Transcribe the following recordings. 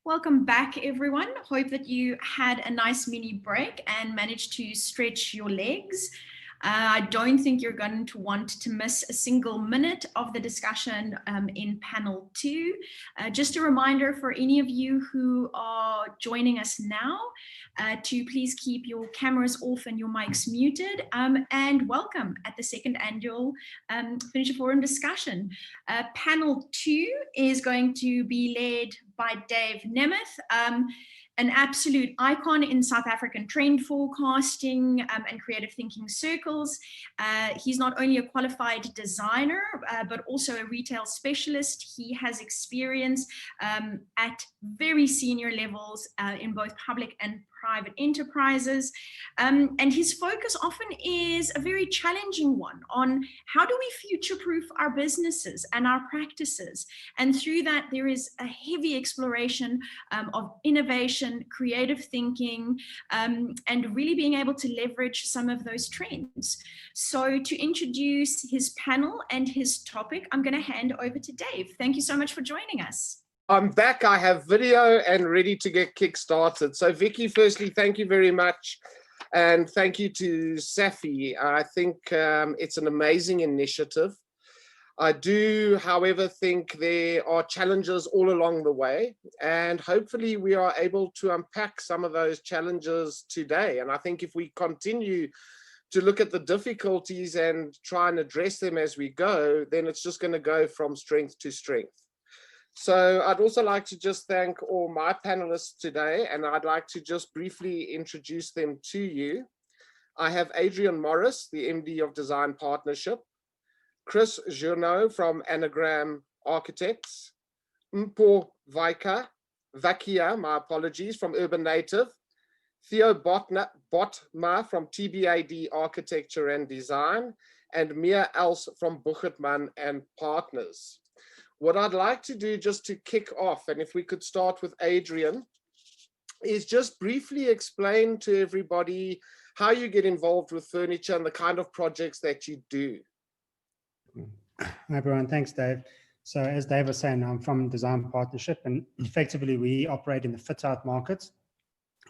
Welcome back, everyone. Hope that you had a nice mini break and managed to stretch your legs. I don't think you're going to want to miss a single minute of the discussion in panel 2. Just a reminder for any of you who are joining us now to please keep your cameras off and your mics muted, and welcome at the second annual Furniture Forum discussion. Panel 2 is going to be led by Dave Nemeth, an absolute icon in South African trend forecasting and creative thinking circles. He's not only a qualified designer, but also a retail specialist. He has experience at very senior levels in both public and private enterprises. And his focus often is a very challenging one on how do we future-proof our businesses and our practices. And through that, there is a heavy exploration of innovation, creative thinking, and really being able to leverage some of those trends. So to introduce his panel and his topic, I'm going to hand over to Dave. Thank you so much for joining us. I'm back. I have video and ready to get kick-started. So Vicky, firstly, thank you very much. And thank you to SAFI. I think it's an amazing initiative. I do, however, think there are challenges all along the way. And hopefully we are able to unpack some of those challenges today. And I think if we continue to look at the difficulties and try and address them as we go, then it's just going to go from strength to strength. So I'd also like to just thank all my panelists today, and I'd like to just briefly introduce them to you. I have Adrian Morris, the MD of Design Partnership, Chryss Joannou from Anagram Architects, Mpho Vackier, my apologies, from Urbanative, Theo Bothma from TBAD Architecture and Design, and Mia Els from Boogertman and Partners. What I'd like to do just to kick off, and if we could start with Adrian, is just briefly explain to everybody how you get involved with furniture and the kind of projects that you do. Hi everyone, thanks Dave. So as Dave was saying, I'm from Design Partnership, and effectively we operate in the fit-out market.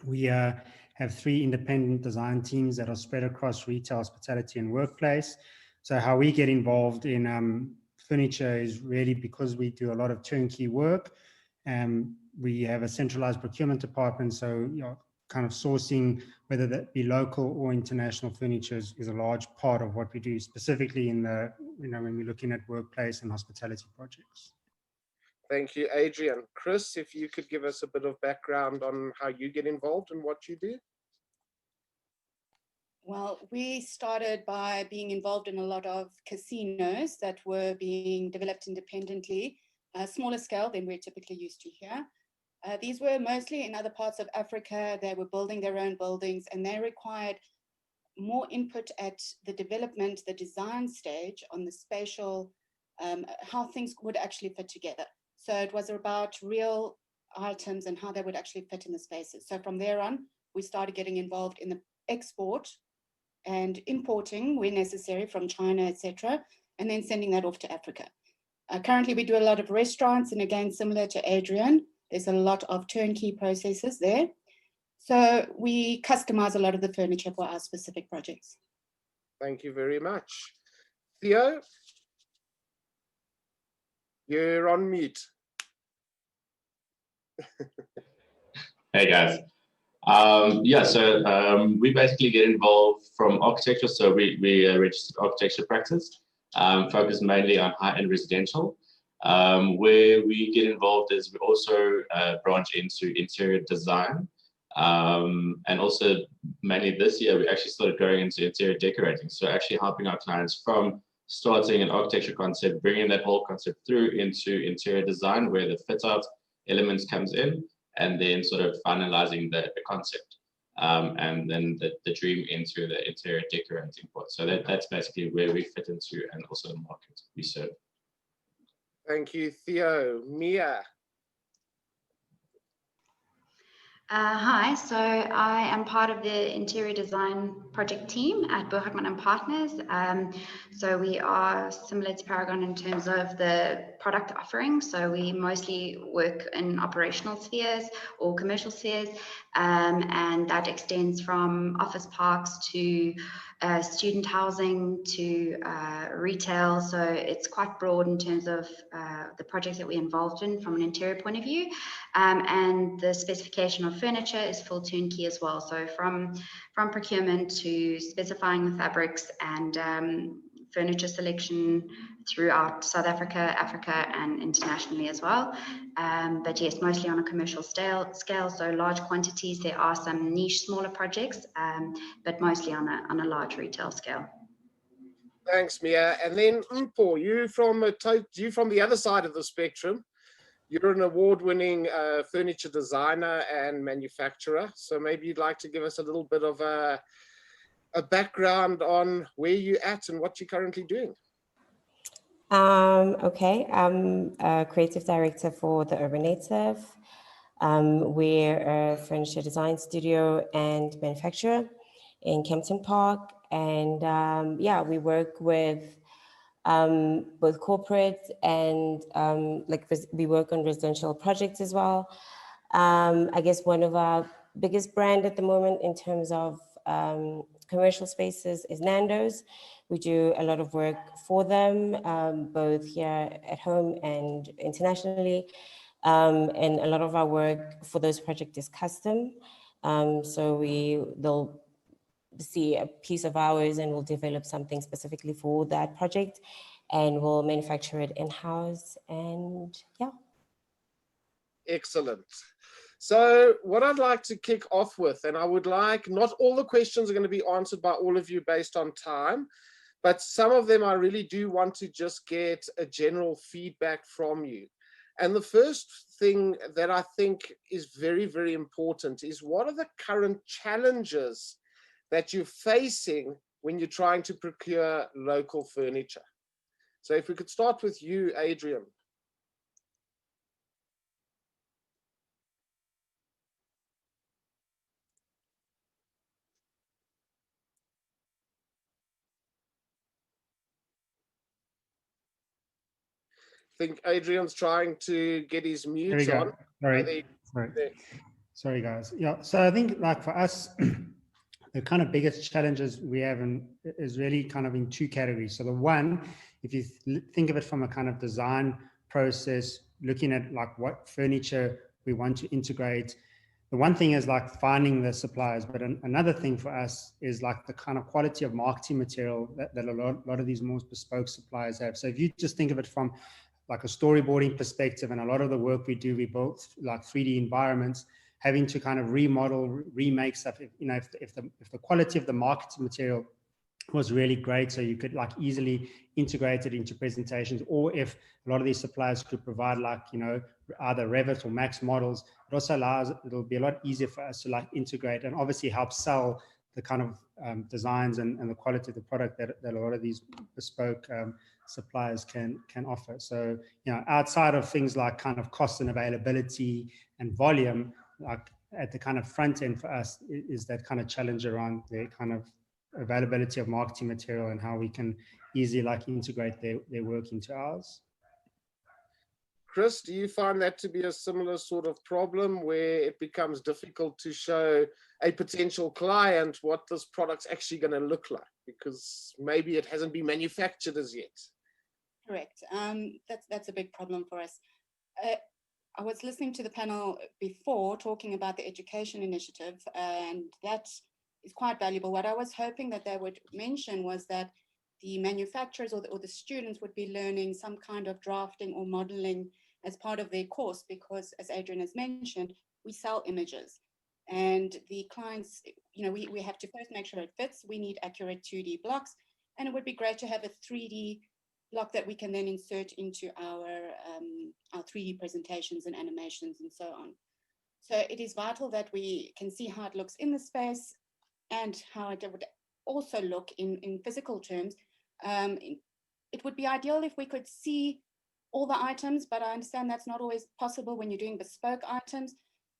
We have 3 independent design teams that are spread across retail, hospitality and workplace. So how we get involved in furniture is really because we do a lot of turnkey work. We have a centralized procurement department, so kind of sourcing, whether that be local or international furniture, is a large part of what we do, specifically in the, when we're looking at workplace and hospitality projects. Thank you, Adrian. Chryss, if you could give us a bit of background on how you get involved and what you do. Well, we started by being involved in a lot of casinos that were being developed independently, smaller scale than we're typically used to here. These were mostly in other parts of Africa. They were building their own buildings, and they required more input at the development, the design stage on the spatial, how things would actually fit together. So it was about real items and how they would actually fit in the spaces. So from there on, we started getting involved in the export and importing where necessary from China, etc., and then sending that off to Africa. Currently, we do a lot of restaurants, and again, similar to Adrian, there's a lot of turnkey processes there. So we customize a lot of the furniture for our specific projects. Thank you very much. Theo, you're on mute. Hey guys. We basically get involved from architecture. So we registered architecture practice, focus mainly on high-end residential. Where we get involved is we also branch into interior design. And also mainly this year, we actually started going into interior decorating. So actually helping our clients from starting an architecture concept, bringing that whole concept through into interior design, where the fit out elements comes in, and then sort of finalizing the concept, and then the dream into the interior decorating part. So that's basically where we fit into, and also the market we serve. Thank you, Theo. Mia. Hi, so I am part of the interior design project team at Boogertman and Partners. So we are similar to Paragon in terms of the product offering. So we mostly work in operational spheres or commercial spheres, and that extends from office parks to student housing to retail. So it's quite broad in terms of the projects that we're involved in from an interior point of view. And the specification of furniture is full turnkey as well. So from procurement to specifying the fabrics and furniture selection throughout South Africa, Africa, and internationally as well. But yes, mostly on a commercial scale, so large quantities. There are some niche, smaller projects, but mostly on a large retail scale. Thanks, Mia. And then Mpho, you from the other side of the spectrum. You're an award-winning furniture designer and manufacturer. So maybe you'd like to give us a little bit of a background on where you're at and what you're currently doing. Okay, I'm a creative director for TheUrbanative. We're a furniture design studio and manufacturer in Kempton Park. And yeah, we work with both corporate and we work on residential projects as well. I guess one of our biggest brand at the moment in terms of commercial spaces is Nando's. We do a lot of work for them, both here at home and internationally. And a lot of our work for those projects is custom. So they'll see a piece of ours and we'll develop something specifically for that project and we'll manufacture it in-house, and yeah. Excellent. So what I'd like to kick off with, and I would like, not all the questions are going to be answered by all of you based on time, but some of them I really do want to just get a general feedback from you. And the first thing that I think is very, very important is, what are the current challenges that you're facing when you're trying to procure local furniture? So if we could start with you, Adrian. I think Adrian's trying to get his mute on. Sorry, guys. Yeah, so I think like for us, the kind of biggest challenges we have is really kind of in two categories. So the one, if you think of it from a kind of design process, looking at like what furniture we want to integrate, the one thing is like finding the suppliers, but another thing for us is like the kind of quality of marketing material that a lot of these more bespoke suppliers have. So if you just think of it from like a storyboarding perspective, and a lot of the work we do, we build like 3D environments, having to kind of remodel, remake stuff. If the quality of the marketing material was really great, so you could like easily integrate it into presentations, or if a lot of these suppliers could provide like, either Revit or Max models, it also allows, it'll be a lot easier for us to like integrate and obviously help sell the kind of designs and the quality of the product that a lot of these bespoke suppliers can offer. So, outside of things like kind of cost and availability and volume, like at the kind of front end for us is that kind of challenge around the kind of availability of marketing material and how we can easily like integrate their work into ours. Chryss, do you find that to be a similar sort of problem where it becomes difficult to show a potential client what this product's actually going to look like because maybe it hasn't been manufactured as yet? Correct. That's a big problem for us. I was listening to the panel before talking about the education initiative, and that is quite valuable. What I was hoping that they would mention was that the manufacturers or the students would be learning some kind of drafting or modeling as part of their course, because as Adrian has mentioned, we sell images and the clients, we have to first make sure it fits. We need accurate 2D blocks, and it would be great to have a 3D block that we can then insert into our 3D presentations and animations and so on. So it is vital that we can see how it looks in the space and how it would also look in physical terms. It would be ideal if we could see all the items, but I understand that's not always possible when you're doing bespoke items.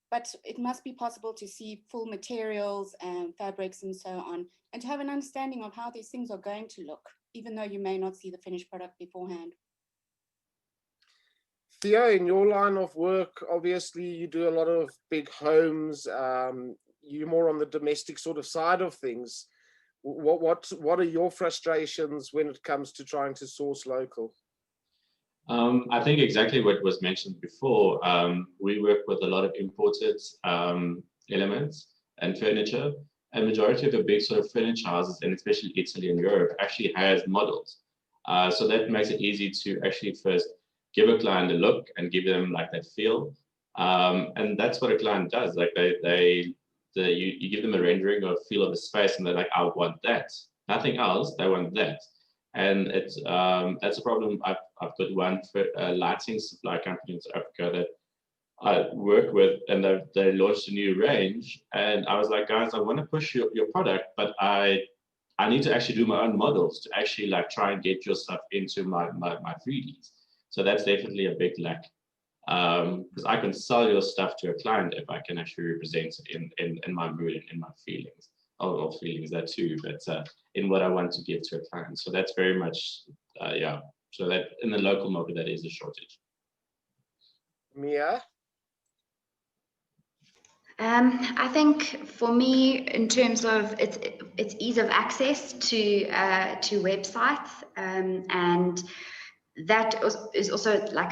but it must be possible to see full materials and fabrics and so on, and to have an understanding of how these things are going to look, even though you may not see the finished product beforehand. Theo, in your line of work, obviously you do a lot of big homes. You're more on the domestic sort of side of things. What are your frustrations when it comes to trying to source local? I think exactly what was mentioned before. We work with a lot of imported elements and furniture, and majority of the big sort of furniture houses, and especially Italy and Europe, actually has models. So that makes it easy to actually first give a client a look and give them like that feel. And that's what a client does. Like you give them a rendering or a feel of the space, and they're like, I want that. Nothing else. They want that. And it's that's a problem. I've got one lighting supply company in South Africa that I work with, and they launched a new range. And I was like, guys, I want to push your product, but I need to actually do my own models to actually like try and get your stuff into my 3Ds. So that's definitely a big lack. Because I can sell your stuff to a client if I can actually represent it in my mood and in my feelings. Or feelings that too, but in what I want to give to a client. So that's very much, yeah. So that in the local market, that is a shortage. Mia? I think for me, in terms of its ease of access to websites, and that is also like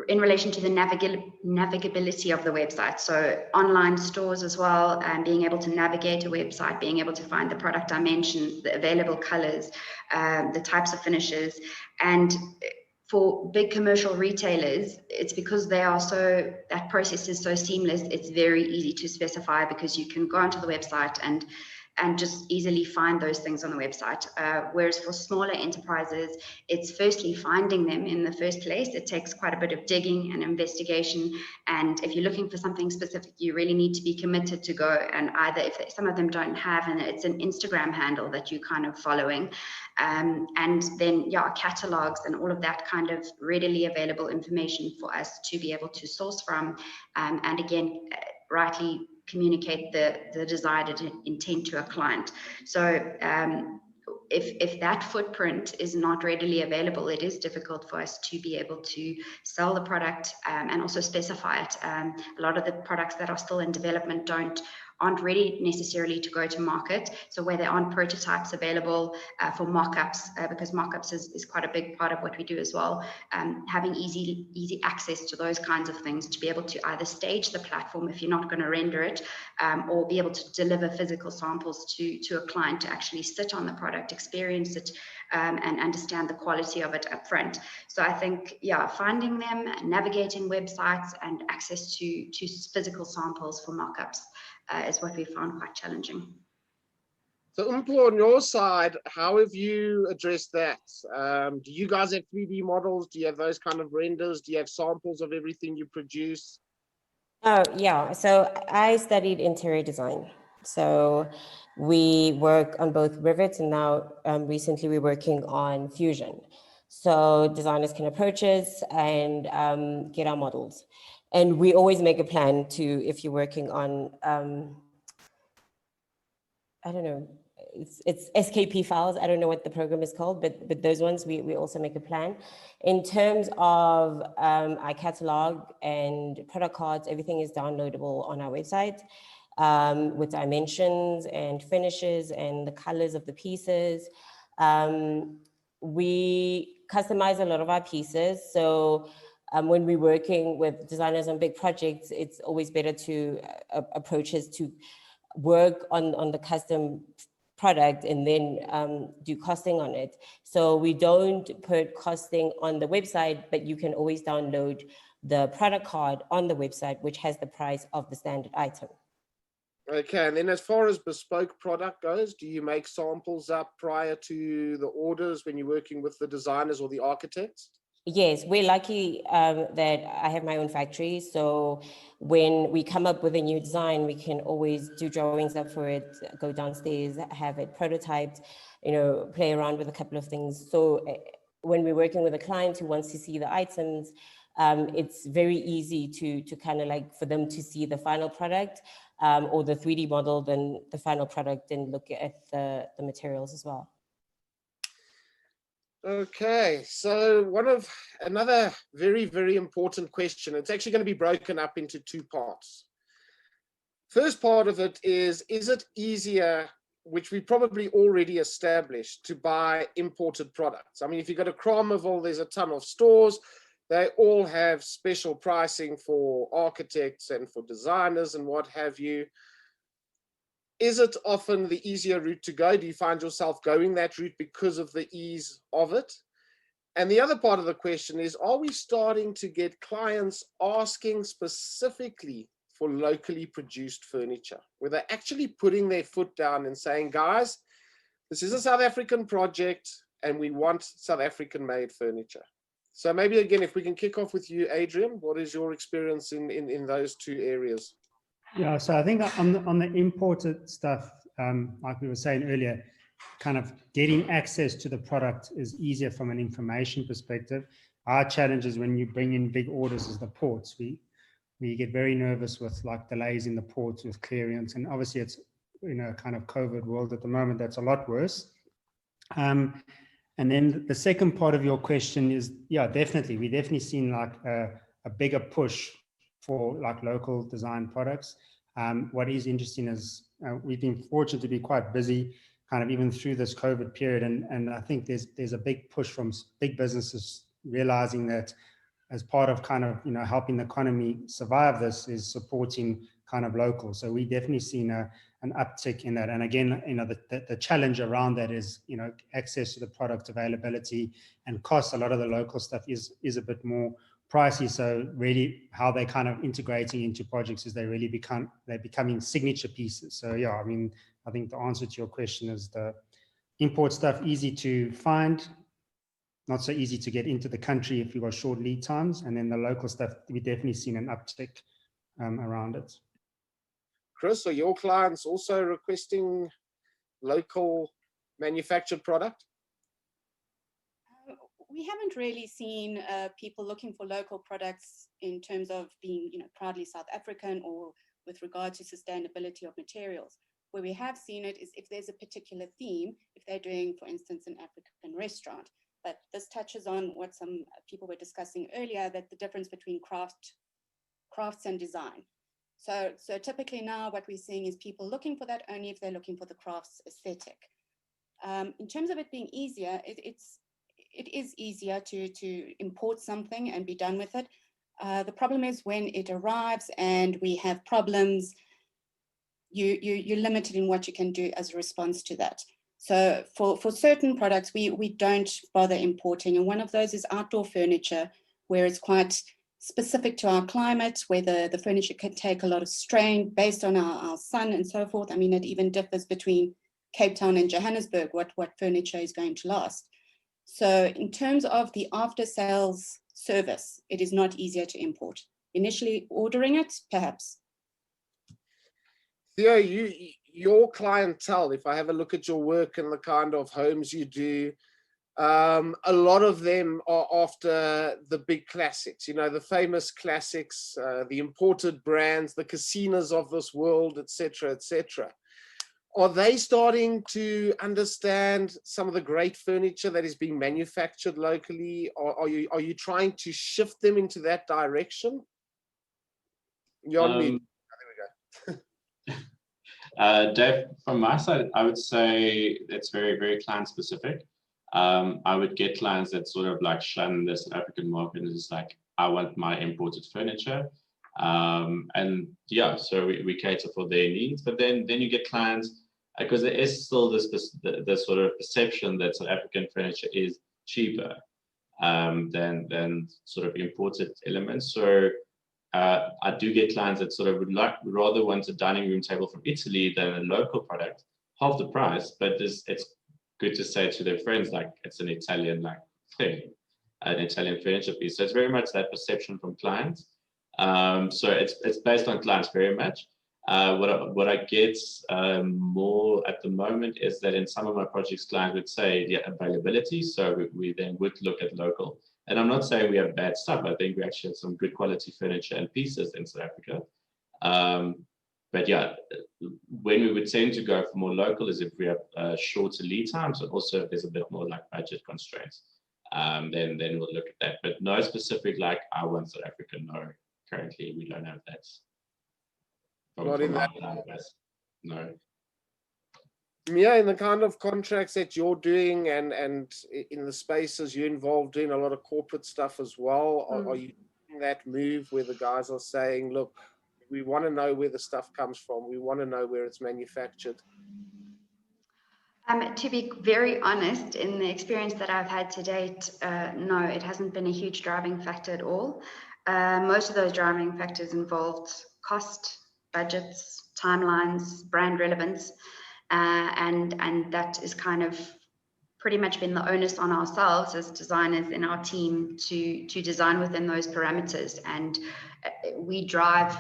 in relation to the navigability of the website. So online stores as well, and being able to navigate a website, being able to find the product dimensions, the available colors, the types of finishes. And for big commercial retailers, it's because they are that process is so seamless, it's very easy to specify, because you can go onto the website and just easily find those things on the website. Whereas for smaller enterprises, it's firstly finding them in the first place. It takes quite a bit of digging and investigation. And if you're looking for something specific, you really need to be committed to go. And either if some of them don't have, and it's an Instagram handle that you're kind of following. And then, yeah, catalogs and all of that kind of readily available information for us to be able to source from. And again, rightly communicate the desired intent to a client. So if that footprint is not readily available, it is difficult for us to be able to sell the product and also specify it. A lot of the products that are still in development aren't ready necessarily to go to market. So where there aren't prototypes available for mock-ups, because mock-ups is quite a big part of what we do as well, having easy access to those kinds of things to be able to either stage the platform if you're not going to render it, or be able to deliver physical samples to a client to actually sit on the product, experience it, and understand the quality of it up front. So I think, yeah, finding them, navigating websites, and access to physical samples for mock-ups is what we found quite challenging. So Mpho, on your side, how have you addressed that? Do you guys have 3D models? Do you have those kind of renders? Do you have samples of everything you produce? Oh, yeah. So I studied interior design. So we work on both Revit, and now recently we're working on Fusion. So designers can approach us and get our models. And we always make a plan to, if you're working on, I don't know, it's SKP files. I don't know what the program is called, but those ones, we also make a plan. In terms of our catalog and product cards, everything is downloadable on our website with dimensions and finishes and the colors of the pieces. We customize a lot of our pieces. So when we're working with designers on big projects, it's always better to approach us to work on the custom product and then do costing on it. So we don't put costing on the website, but you can always download the product card on the website, which has the price of the standard item. Okay, and then as far as bespoke product goes, do you make samples up prior to the orders when you're working with the designers or the architects? Yes, we're lucky that I have my own factory. So when we come up with a new design, we can always do drawings up for it, go downstairs, have it prototyped, play around with a couple of things. So when we're working with a client who wants to see the items, it's very easy to kind of like for them to see the final product or the 3D model, then the final product, and look at the materials as well. Okay, so another very, very important question. It's actually going to be broken up into two parts. First part of it is it easier, which we probably already established, to buy imported products? I mean, if you go to Cromwell, there's a ton of stores. They all have special pricing for architects and for designers and what have you. Is it often the easier route to go? Do you find yourself going that route because of the ease of it? And the other part of the question is, are we starting to get clients asking specifically for locally produced furniture, where they're actually putting their foot down and saying, guys, this is a South African project and we want South African made furniture? So maybe again, if we can kick off with you, Adrian, what is your experience in those two areas? Yeah, so I think on the imported stuff, like we were saying earlier, kind of getting access to the product is easier from an information perspective. Our challenge is when you bring in big orders is the ports. We get very nervous with like delays in the ports with clearance, and obviously it's kind of COVID world at the moment, that's a lot worse. And then the second part of your question is, yeah, definitely, we've definitely seen like a bigger push for like local design products. What is interesting is we've been fortunate to be quite busy kind of even through this COVID period. And I think there's a big push from big businesses realizing that as part of kind of, helping the economy survive this is supporting kind of local. So we definitely seen an uptick in that. And again, the challenge around that is, access to the product availability and cost. A lot of the local stuff is a bit more pricey. So really how they kind of integrating into projects is they're becoming signature pieces. So yeah, I mean, I think the answer to your question is the import stuff easy to find, not so easy to get into the country if you've got short lead times. And then the local stuff, we've definitely seen an uptick around it. Chryss, are your clients also requesting local manufactured product? We haven't really seen people looking for local products in terms of being, proudly South African or with regard to sustainability of materials. Where we have seen it is if there's a particular theme, if they're doing, for instance, an African restaurant. But this touches on what some people were discussing earlier, that the difference between crafts and design. So typically now what we're seeing is people looking for that only if they're looking for the crafts aesthetic. In terms of it being easier, it is easier to import something and be done with it. The problem is when it arrives and we have problems, you're limited in what you can do as a response to that. So for certain products, we don't bother importing. And one of those is outdoor furniture, where it's quite specific to our climate, where the furniture can take a lot of strain based on our sun and so forth. I mean, it even differs between Cape Town and Johannesburg, what furniture is going to last. So in terms of the after sales service, it is not easier to import. Initially ordering it, perhaps. Theo, your clientele, if I have a look at your work and the kind of homes you do, a lot of them are after the big classics, the famous classics, the imported brands, the casinos of this world, etc., etc. Are they starting to understand some of the great furniture that is being manufactured locally? Or are you trying to shift them into that direction? You're on mute. There we go. Dave, from my side, I would say it's very, very client specific. I would get clients that sort of like shun the South African market and it's like, I want my imported furniture. And yeah, so we cater for their needs, but then you get clients, because there is still this sort of perception that South African furniture is cheaper than sort of imported elements. So I do get clients that sort of would rather want a dining room table from Italy than a local product, half the price, but it's good to say to their friends, like, it's an Italian thing, an Italian furniture piece. So it's very much that perception from clients. So it's based on clients very much. What I get more at the moment is that in some of my projects, clients would say the availability. So we then would look at local And I'm not saying we have bad stuff. I think we actually have some good quality furniture and pieces in South Africa. But yeah, when we would tend to go for more local is if we have shorter lead times, and also if there's a bit more like budget constraints, then we'll look at that. But no specific like I want South Africa. No, currently we don't have that. Not in that. No. Yeah, in the kind of contracts that you're doing and in the spaces you're involved in, a lot of corporate stuff as well. Are you doing that move where the guys are saying, look, we want to know where the stuff comes from. We want to know where it's manufactured. To be very honest, in the experience that I've had to date, no, it hasn't been a huge driving factor at all. Most of those driving factors involved cost, budgets, timelines, brand relevance, and that is kind of pretty much been the onus on ourselves as designers in our team to design within those parameters, and we drive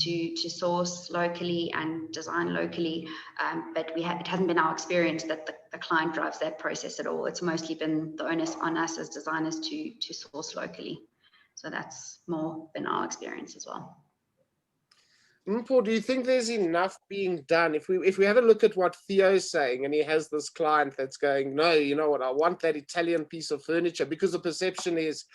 to source locally and design locally, but it hasn't been our experience that the client drives that process at all. It's mostly been the onus on us as designers to source locally. So that's more been our experience as well. Mpho, do you think there's enough being done? If we have a look at what Theo's saying, and he has this client that's going, no, you know what, I want that Italian piece of furniture, because the perception is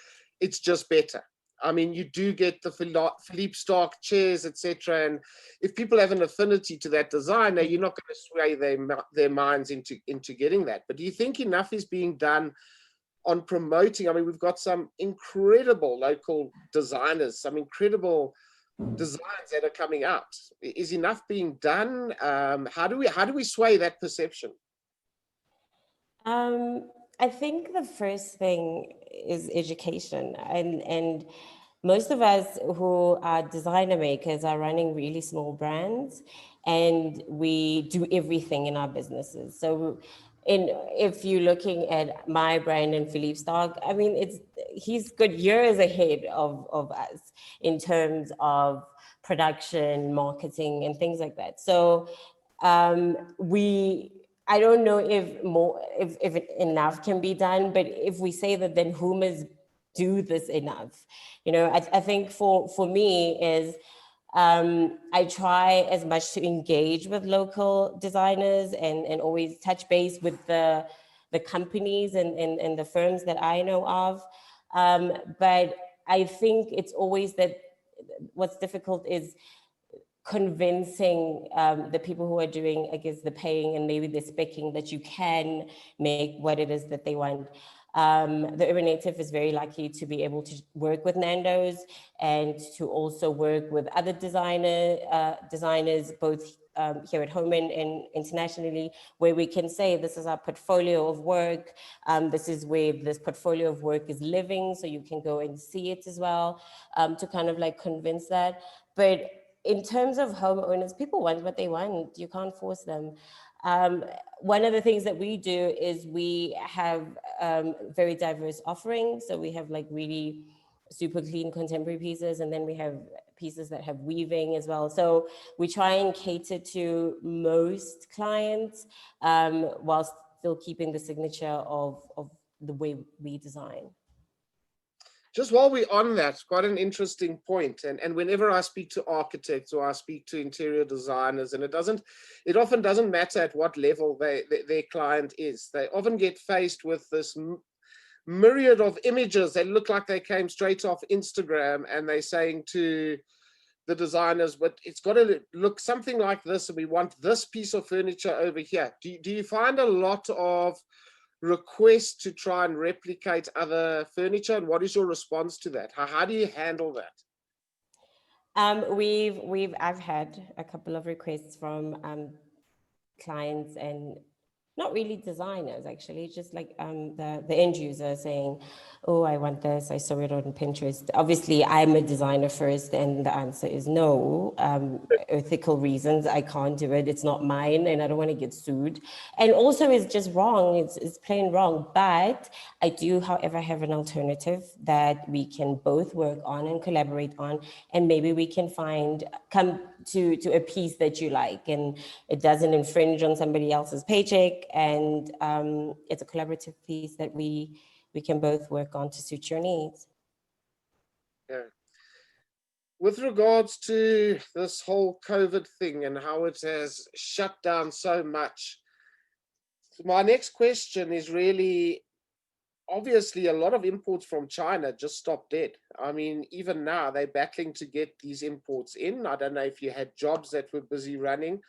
it's just better. I mean, you do get the Philippe Starck chairs, etc. And if people have an affinity to that designer, you're not going to sway their minds into getting that. But do you think enough is being done on promoting? I mean, we've got some incredible local designers, some incredible designs that are coming out. Is enough being done? How do we sway that perception? I think the first thing is education, and most of us who are designer makers are running really small brands, and we do everything in our businesses. So if you're looking at my brand and Philippe Starck, I mean, he's good years ahead of us in terms of production, marketing, and things like that. So I don't know if enough can be done, but if we say that, then who must do this enough? You know, I think for me is I try as much to engage with local designers and always touch base with the companies and the firms that I know of. But I think it's always that what's difficult is convincing the people who are doing, I guess, the paying and maybe the speccing that you can make what it is that they want. The Urbanative is very lucky to be able to work with Nando's and to also work with other designers, both here at home and internationally, where we can say this is our portfolio of work. This is where this portfolio of work is living, so you can go and see it as well, to kind of like convince that. But in terms of homeowners, people want what they want. You can't force them. One of the things that we do is we have very diverse offerings. So we have like really super clean contemporary pieces, and then we have pieces that have weaving as well. So we try and cater to most clients while still keeping the signature of the way we design. Just while we're on that, quite an interesting point. And whenever I speak to architects or I speak to interior designers, and it often doesn't matter at what level their client is, they often get faced with this myriad of images that look like they came straight off Instagram, and they're saying to the designers, but it's got to look something like this, and we want this piece of furniture over here. Do you find a lot of requests to try and replicate other furniture, and what is your response to that? How do you handle that? I've had a couple of requests from clients, and not really designers actually, just like the end user saying, oh, I want this, I saw it on Pinterest. Obviously, I'm a designer first, and the answer is no. Ethical reasons, I can't do it. It's not mine, and I don't want to get sued. And also, it's just wrong. It's plain wrong. But I do, however, have an alternative that we can both work on and collaborate on, and maybe we can come to a piece that you like, and it doesn't infringe on somebody else's paycheck, and it's a collaborative piece that we we can both work on to suit your needs. Yeah. With regards to this whole COVID thing and how it has shut down so much, my next question is really, obviously a lot of imports from China just stopped dead. I mean, even now they're battling to get these imports in. I don't know if you had jobs that were busy running,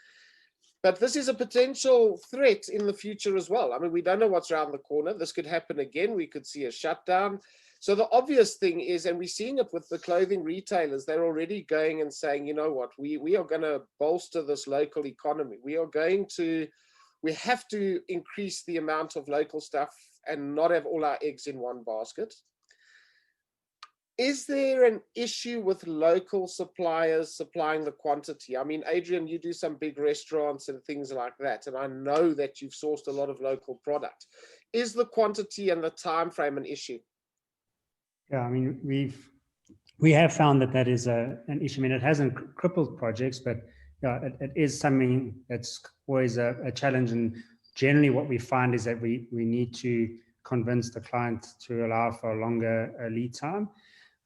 but this is a potential threat in the future as well. I mean, we don't know what's around the corner. This could happen again. We could see a shutdown. So the obvious thing is, and we're seeing it with the clothing retailers, they're already going and saying, you know what, we are going to bolster this local economy. We have to increase the amount of local stuff and not have all our eggs in one basket. Is there an issue with local suppliers supplying the quantity? I mean, Adrian, you do some big restaurants and things like that, and I know that you've sourced a lot of local product. Is the quantity and the time frame an issue? Yeah, I mean, we have found that is an issue. I mean, it hasn't crippled projects, but yeah, it is something that's always a challenge. And generally what we find is that we need to convince the client to allow for a longer lead time.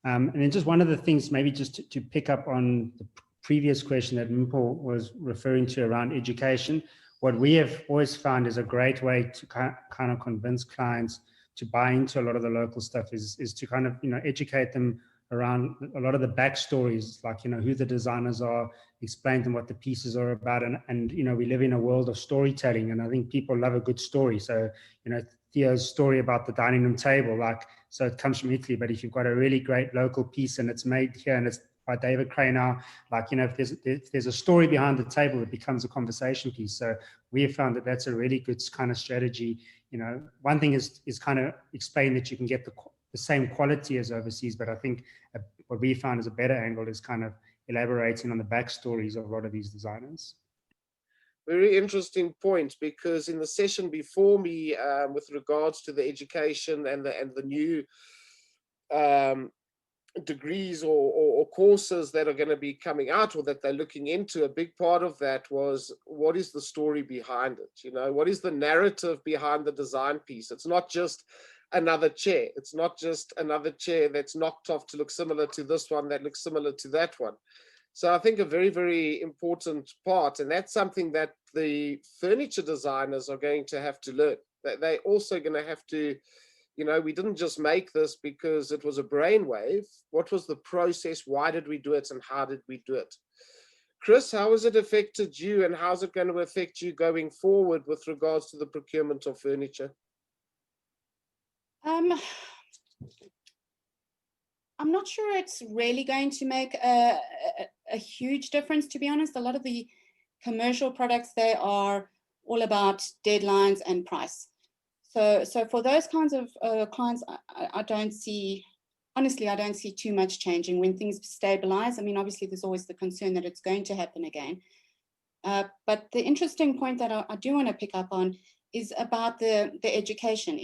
And then just one of the things, maybe just to pick up on the previous question that Mpho was referring to around education, what we have always found is a great way to kind of convince clients to buy into a lot of the local stuff is to kind of, educate them around a lot of the backstories, like, who the designers are, explain to them what the pieces are about. And we live in a world of storytelling, and I think people love a good story. So, Theo's story about the dining room table, so it comes from Italy, but if you've got a really great local piece and it's made here and it's by David Craner, if there's a story behind the table, it becomes a conversation piece. So we have found that that's a really good kind of strategy. One thing is kind of explain that you can get the same quality as overseas, but I think what we found is a better angle is kind of elaborating on the backstories of a lot of these designers. Very interesting point, because in the session before me, with regards to the education and the new degrees or courses that are going to be coming out or that they're looking into, a big part of that was, what is the story behind it? What is the narrative behind the design piece? It's not just another chair. It's not just another chair that's knocked off to look similar to this one that looks similar to that one. So I think a very, very important part, and that's something that the furniture designers are going to have to learn. They're also going to have to, we didn't just make this because it was a brainwave. What was the process? Why did we do it? And how did we do it? Chryss, how has it affected you, and how's it going to affect you going forward with regards to the procurement of furniture? I'm not sure it's really going to make a huge difference, to be honest. A lot of the commercial products, they are all about deadlines and price. So for those kinds of clients, I don't see, honestly, I don't see too much changing when things stabilize. I mean, obviously, there's always the concern that it's going to happen again. But the interesting point that I do want to pick up on is about the education.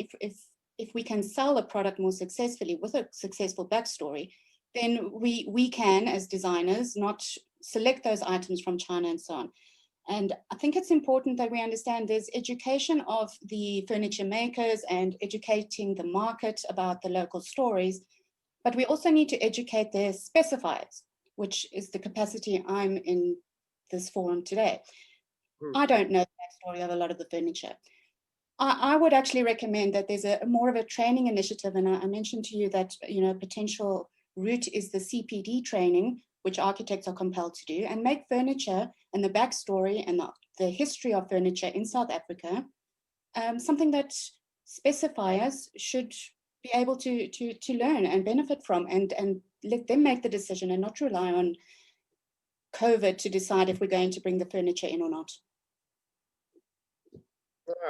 If we can sell a product more successfully with a successful backstory, then we can, as designers, not select those items from China and so on. And I think it's important that we understand there's education of the furniture makers and educating the market about the local stories, but we also need to educate their specifiers, which is the capacity I'm in this forum today. I don't know the backstory of a lot of the furniture. I would actually recommend that there's more of a training initiative, and I mentioned to you that potential route is the CPD training, which architects are compelled to do, and make furniture and the backstory and the history of furniture in South Africa something that specifiers should be able to learn and benefit from, and let them make the decision and not rely on COVID to decide if we're going to bring the furniture in or not.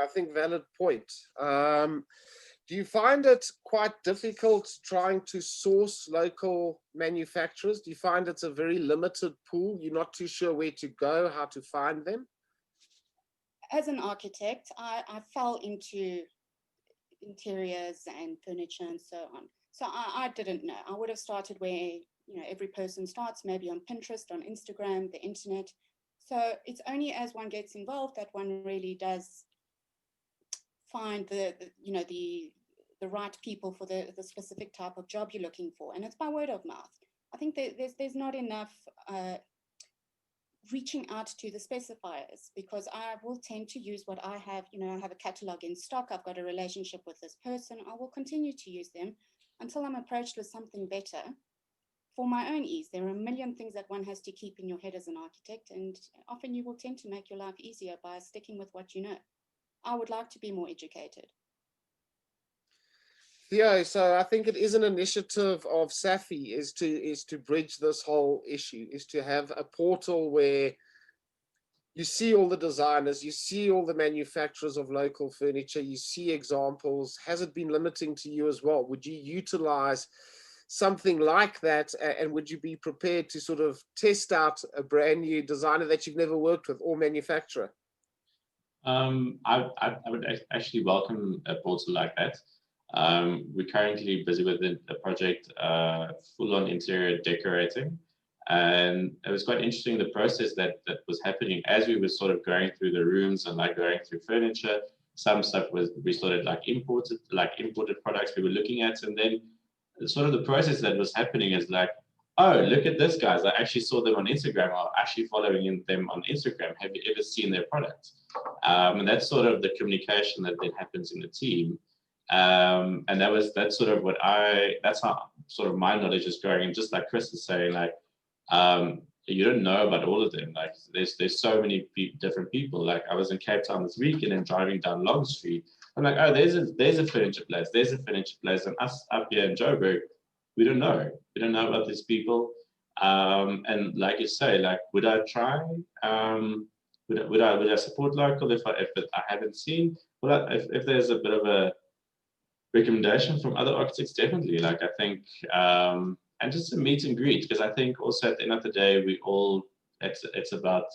I think valid point. Do you find it quite difficult trying to source local manufacturers? Do you find it's a very limited pool? You're not too sure where to go, how to find them? As an architect, I fell into interiors and furniture and so on. So I didn't know. I would have started where every person starts, maybe on Pinterest, on Instagram, the internet. So it's only as one gets involved that one really does find the right people for the specific type of job you're looking for. And it's by word of mouth. I think there's not enough reaching out to the specifiers, because I will tend to use what I have. You know, I have a catalog in stock. I've got a relationship with this person. I will continue to use them until I'm approached with something better for my own ease. There are a million things that one has to keep in your head as an architect, and often you will tend to make your life easier by sticking with what you know. I would like to be more educated. Theo, so I think it is an initiative of SAFI is to bridge this whole issue, is to have a portal where you see all the designers, you see all the manufacturers of local furniture, you see examples. Has it been limiting to you as well? Would you utilize something like that, and would you be prepared to sort of test out a brand new designer that you've never worked with, or manufacturer? I would actually welcome a portal like that. We're currently busy with a project full-on interior decorating, and it was quite interesting the process that was happening as we were sort of going through the rooms and like going through furniture. Some stuff we started like imported products we were looking at, and then sort of the process that was happening is like, oh, look at this, guys. I actually saw them on Instagram. I'm actually following them on Instagram. Have you ever seen their product? And that's sort of the communication that then happens in the team. And that's sort of that's how sort of my knowledge is growing. And just like Chryss is saying, like, you don't know about all of them. Like there's so many different people. Like I was in Cape Town this week and then driving down Long Street. I'm like, oh, there's a furniture place. There's a furniture place. And us up here in Joburg, we don't know. We don't know about these people. And like you say, like, would I try? Would I support local if I haven't seen? Well, if there's a bit of a recommendation from other architects, definitely. Like I think, and just a meet and greet, because I think also at the end of the day, it's about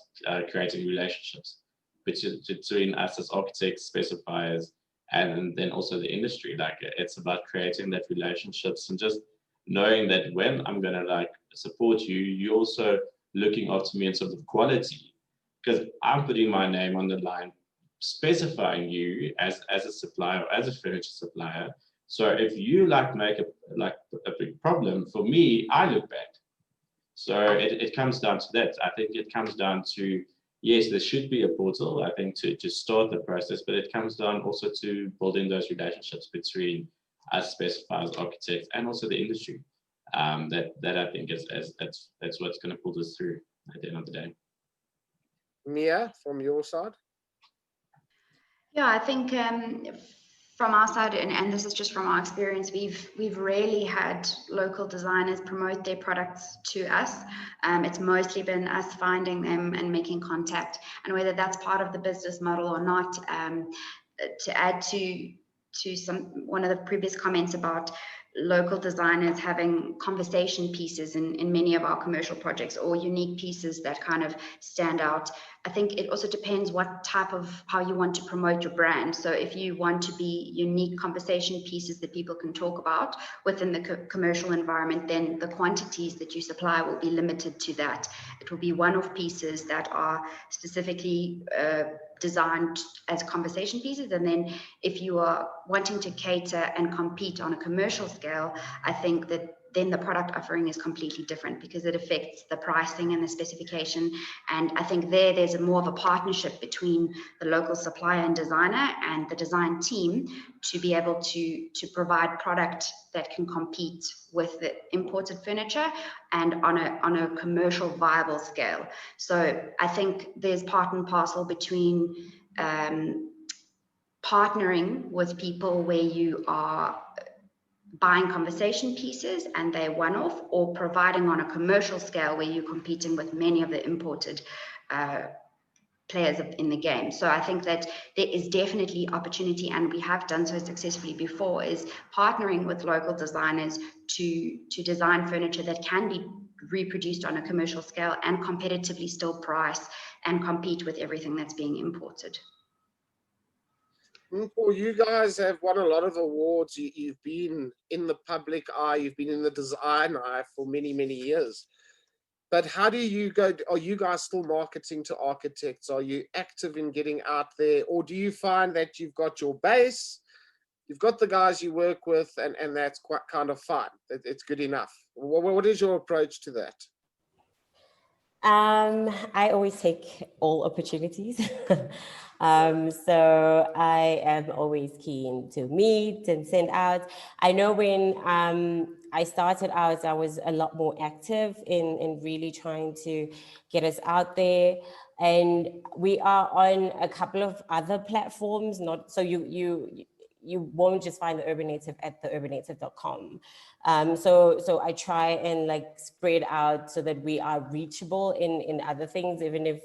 creating relationships between us as architects, specifiers, and then also the industry. Like it's about creating that relationships and just knowing that when I'm gonna like support you, you're also looking after me in terms of quality, because I'm putting my name on the line, specifying you as a supplier or as a furniture supplier. So if you make a big problem for me, I look bad. So it comes down to that. I think it comes down to, yes, there should be a portal, I think, to start the process, but it comes down also to building those relationships between us specifiers, architects, and also the industry. That I think that's what's going to pull this through at the end of the day. Mia, from your side? Yeah, I think from our side, and this is just from our experience, we've rarely had local designers promote their products to us. It's mostly been us finding them and making contact, and whether that's part of the business model or not. To add to one of the previous comments about local designers having conversation pieces in many of our commercial projects, or unique pieces that kind of stand out. I think it also depends how you want to promote your brand. So if you want to be unique conversation pieces that people can talk about within the commercial environment, then the quantities that you supply will be limited to that. It will be one-off pieces that are specifically designed as conversation pieces. And then if you are wanting to cater and compete on a commercial scale, I think that then the product offering is completely different, because it affects the pricing and the specification. And I think there's more of a partnership between the local supplier and designer and the design team to be able to provide product that can compete with the imported furniture and on a commercial viable scale. So I think there's part and parcel between partnering with people where you are buying conversation pieces and they're one-off, or providing on a commercial scale where you're competing with many of the imported players in the game. So I think that there is definitely opportunity, and we have done so successfully before, is partnering with local designers to design furniture that can be reproduced on a commercial scale and competitively still price and compete with everything that's being imported. Mpho, you guys have won a lot of awards. You've been in the public eye, you've been in the design eye for many, many years. But how do you go? Are you guys still marketing to architects? Are you active in getting out there? Or do you find that you've got your base you've got the guys you work with, and that's quite kind of fine. It's good enough. What is your approach to that? I always take all opportunities. So I am always keen to meet and send out. I know when I started out, I was a lot more active in really trying to get us out there. And we are on a couple of other platforms, not so you won't just find the Urbanative at TheUrbanative.com. So I try and like spread out so that we are reachable in other things, even if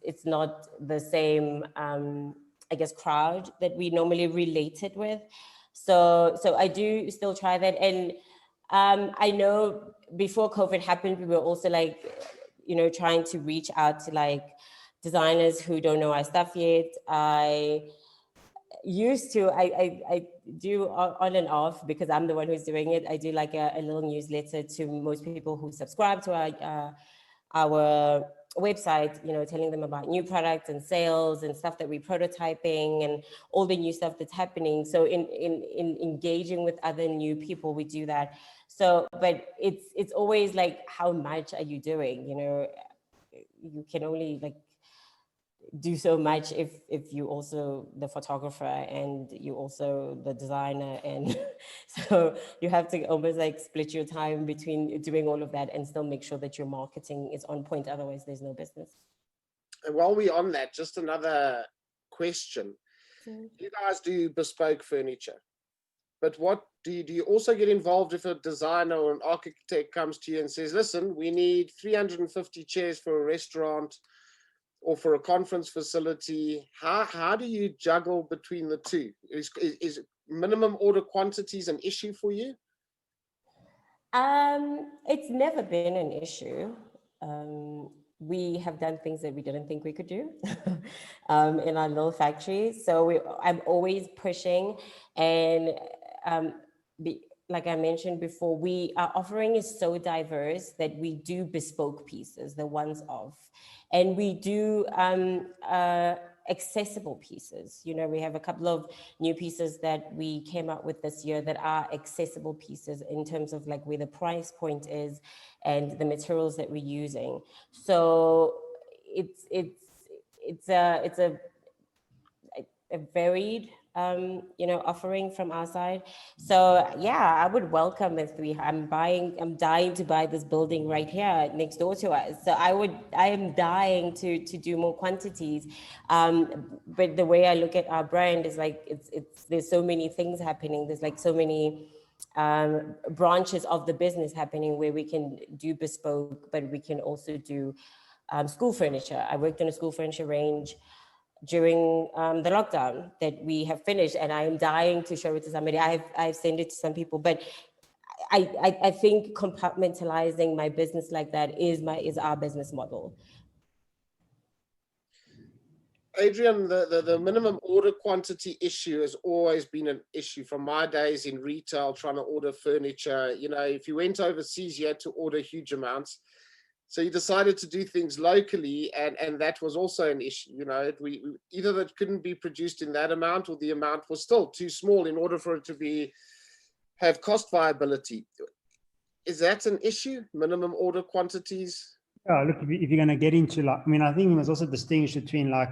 it's not the same, I guess, crowd that we normally relate it with. So I do still try that. And I know before COVID happened, we were also like, trying to reach out to like designers who don't know our stuff yet. I do on and off because I'm the one who's doing it. I do like a little newsletter to most people who subscribe to our website, telling them about new products and sales and stuff that we're prototyping and all the new stuff that's happening. So in engaging with other new people, we do that. So, but it's always like, how much are you doing? You can only like do so much if you also the photographer and you also the designer, and so you have to almost like split your time between doing all of that and still make sure that your marketing is on point, otherwise there's no business. And while we're on that, just another question. You guys do bespoke furniture, but what do you also get involved if a designer or an architect comes to you and says, listen, we need 350 chairs for a restaurant or for a conference facility? How do you juggle between the two? Is minimum order quantities an issue for you? It's never been an issue. We have done things that we didn't think we could do in our little factory. So I'm always pushing, and like I mentioned before, our offering is so diverse that we do bespoke pieces, the ones off, and we do accessible pieces. We have a couple of new pieces that we came out with this year that are accessible pieces in terms of like where the price point is and the materials that we're using. So it's a varied offering from our side. So yeah, I would welcome if I'm dying to buy this building right here next door to us. So I am dying to do more quantities. But the way I look at our brand is like, there's so many things happening. There's like so many branches of the business happening where we can do bespoke, but we can also do school furniture. I worked on a school furniture range during the lockdown that we have finished, and I am dying to show it to somebody. I've sent it to some people, but I think compartmentalizing my business like that is our business model. Adrian, the minimum order quantity issue has always been an issue from my days in retail, trying to order furniture. If you went overseas, you had to order huge amounts. So you decided to do things locally, and that was also an issue. Either that couldn't be produced in that amount, or the amount was still too small in order for it to have cost viability. Is that an issue? Minimum order quantities? Yeah, look, if you're going to get into like, I think there's also distinguish between like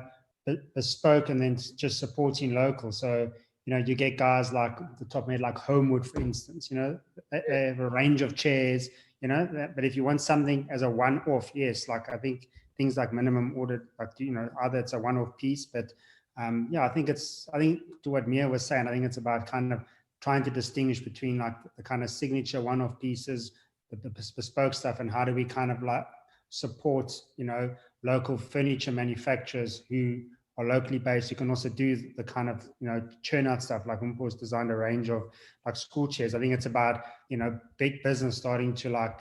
bespoke and then just supporting local. So you get guys like the top made like Homewood, for instance. They have a range of chairs. But if you want something as a one-off, yes, like I think things like minimum order, like, either it's a one-off piece, but I think to what Mia was saying, I think it's about kind of trying to distinguish between like the kind of signature one-off pieces, the bespoke stuff, and how do we kind of like support, local furniture manufacturers who are locally based. You can also do the kind of, churn out stuff, like Mpho's designed a range of like school chairs. I think it's about, big business starting to like,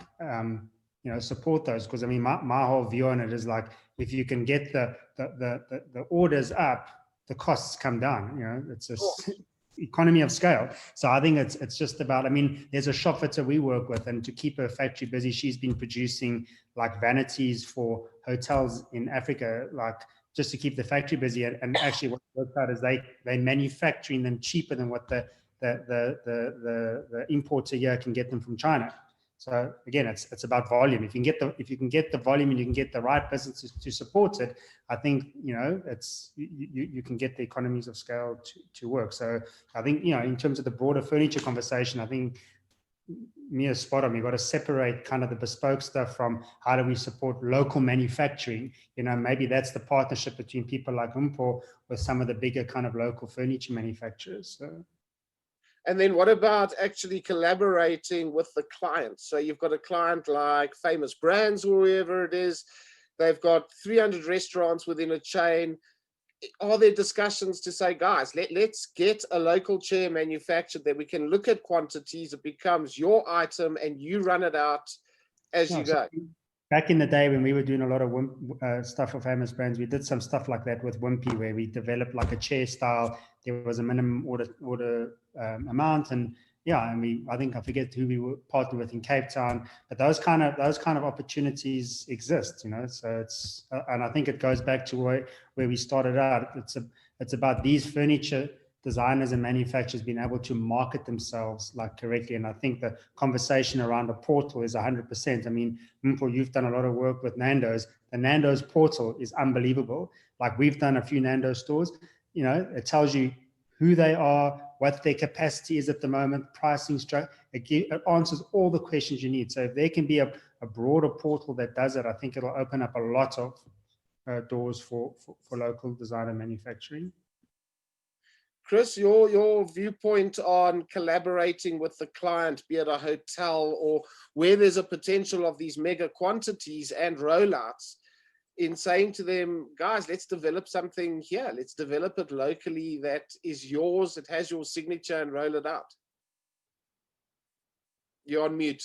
support those. Because my whole view on it is like, if you can get the orders up, the costs come down. It's a economy of scale. So I think it's just about, there's a shop fitter we work with, and to keep her factory busy, she's been producing like vanities for hotels in Africa, like just to keep the factory busy. And actually what works out is they manufacturing them cheaper than what the importer here can get them from China. So again, it's about volume. If you can get the volume and you can get the right businesses to support it, I think you can get the economies of scale to work. So I think in terms of the broader furniture conversation, I think Mia's spot on. We've got to separate kind of the bespoke stuff from how do we support local manufacturing. Maybe that's the partnership between people like Mpho with some of the bigger kind of local furniture manufacturers. So. And then what about actually collaborating with the client? So you've got a client like Famous Brands or whoever it is. They've got 300 restaurants within a chain. Are there discussions to say, guys, let's get a local chair manufactured that we can look at quantities, it becomes your item and you run it out as you go? Back in the day when we were doing a lot of stuff for Famous Brands, we did some stuff like that with Wimpy, where we developed like a chair style. There was a minimum order amount, and I think I forget who we were partnered with in Cape Town, but those kind of opportunities exist, So it's and I think it goes back to where we started out. It's about these furniture designers and manufacturers being able to market themselves correctly. And I think the conversation around a portal is 100%. I mean, Mpho, you've done a lot of work with Nando's. The Nando's portal is unbelievable. We've done a few Nando's stores. It tells you who they are, what their capacity is at the moment, pricing structure. It answers all the questions you need. So if there can be a broader portal that does it, I think it'll open up a lot of doors for local design and manufacturing. Chryss, your viewpoint on collaborating with the client, be it a hotel or where there's a potential of these mega quantities and rollouts, in saying to them, guys, let's develop something here. Let's develop it locally that is yours, it has your signature, and roll it out. You're on mute.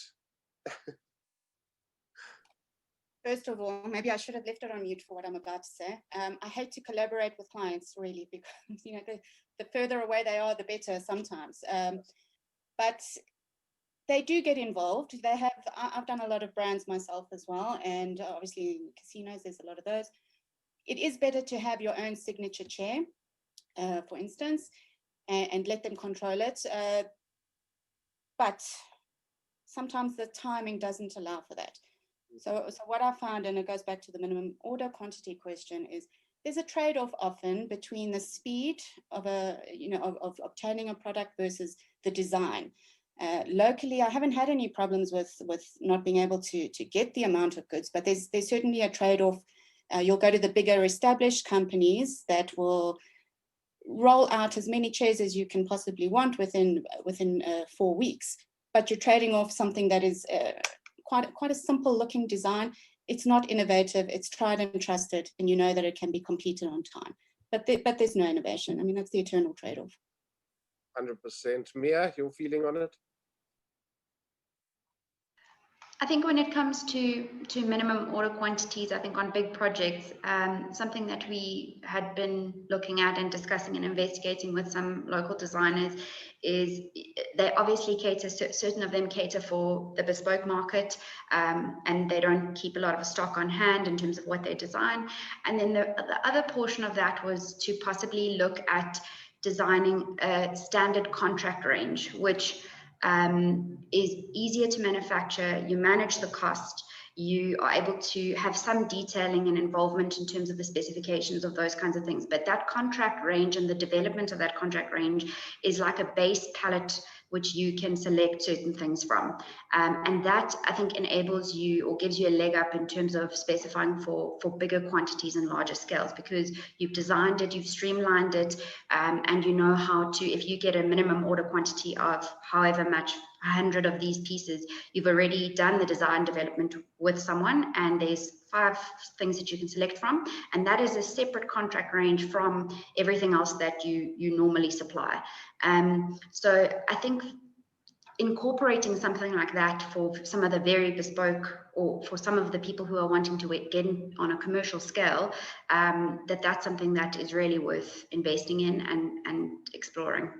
First of all, maybe I should have left it on mute for what I'm about to say. I hate to collaborate with clients, really, because the further away they are, the better sometimes. But they do get involved. I've done a lot of brands myself as well, and obviously in casinos, there's a lot of those. It is better to have your own signature chair, for instance, and let them control it. But sometimes the timing doesn't allow for that. So what I found, and it goes back to the minimum order quantity question, is there's a trade-off often between the speed of of obtaining a product versus the design. Locally, I haven't had any problems with not being able to get the amount of goods, but there's certainly a trade-off. You'll go to the bigger established companies that will roll out as many chairs as you can possibly want within 4 weeks, but you're trading off something that is quite a simple looking design. It's not innovative, it's tried and trusted, and you know that it can be completed on time. But there's no innovation. I mean, that's the eternal trade-off. 100%. Mia, your feeling on it? I think when it comes to minimum order quantities, I think on big projects, something that we had been looking at and discussing and investigating with some local designers is they obviously certain of them cater for the bespoke market, and they don't keep a lot of stock on hand in terms of what they design. And then the other portion of that was to possibly look at designing a standard contract range, which is easier to manufacture, you manage the cost, you are able to have some detailing and involvement in terms of the specifications of those kinds of things. But that contract range and the development of that contract range is like a base palette which you can select certain things from. And that, I think, enables you or gives you a leg up in terms of specifying for bigger quantities and larger scales, because you've designed it, you've streamlined it, and you know how to, if you get a minimum order quantity of however much, 100 of these pieces, you've already done the design development with someone, and there's 5 things that you can select from, and that is a separate contract range from everything else that you normally supply. So I think incorporating something like that for some of the very bespoke, or for some of the people who are wanting to get in on a commercial scale, that's something that is really worth investing in and exploring.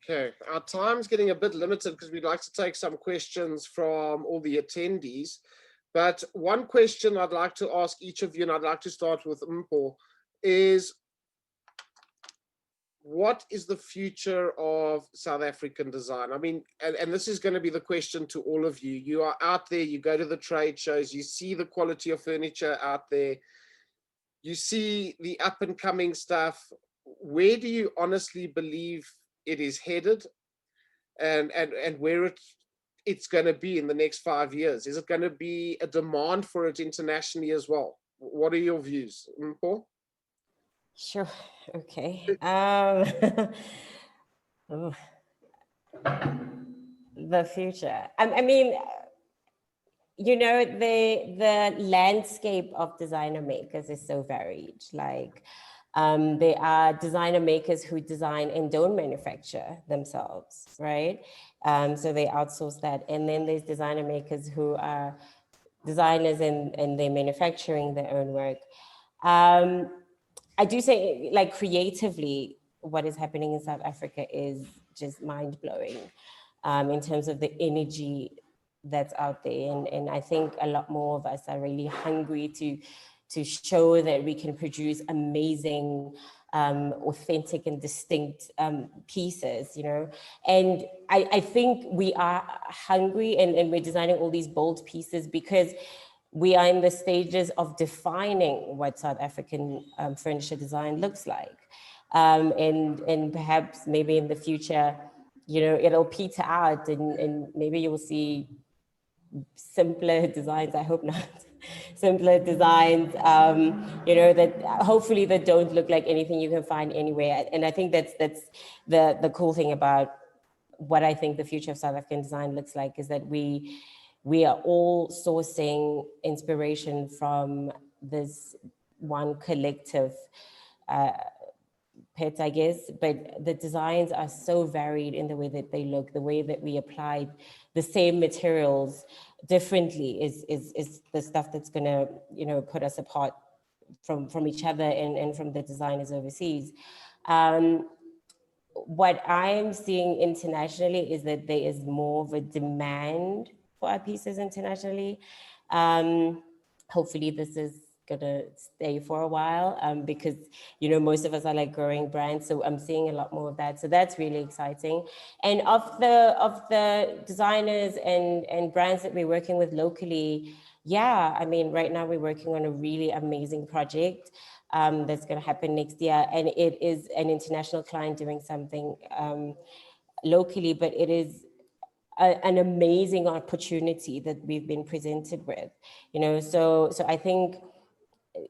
Okay, our time's getting a bit limited because we'd like to take some questions from all the attendees. But one question I'd like to ask each of you, and I'd like to start with Mpho, is what is the future of South African design? I mean, and this is going to be the question to all of you. You are out there, you go to the trade shows, you see the quality of furniture out there, you see the up and coming stuff. Where do you honestly believe it is headed, and where it's going to be in the next 5 years? Is it going to be a demand for it internationally as well? What are your views, Mpho? Sure. Okay. Oh, the future. I mean, you know, the landscape of designer makers is so varied. Like, there are designer makers who design and don't manufacture themselves, right? So they outsource that. And then there's designer makers who are designers and they're manufacturing their own work. I do say, like, creatively, what is happening in South Africa is just mind-blowing in terms of the energy that's out there. And I think a lot more of us are really hungry to show that we can produce amazing, authentic and distinct pieces, you know. And I think we are hungry and we're designing all these bold pieces because we are in the stages of defining what South African furniture design looks like. And perhaps maybe in the future, you know, it'll peter out and maybe you will see simpler designs, I hope not, simpler designs, you know, that hopefully that don't look like anything you can find anywhere. And I think that's the cool thing about what I think the future of South African design looks like, is that we are all sourcing inspiration from this one collective pit, I guess, but the designs are so varied in the way that they look. The way that we applied the same materials differently is the stuff that's gonna, you know, put us apart from each other and from the designers overseas. What I'm seeing internationally is that there is more of a demand for our pieces internationally. Hopefully this is gonna stay for a while because, you know, most of us are like growing brands, so I'm seeing a lot more of that. So that's really exciting. And of the designers and brands that we're working with locally, yeah, I mean, right now we're working on a really amazing project that's going to happen next year, and it is an international client doing something locally, but it is an amazing opportunity that we've been presented with, you know. So I think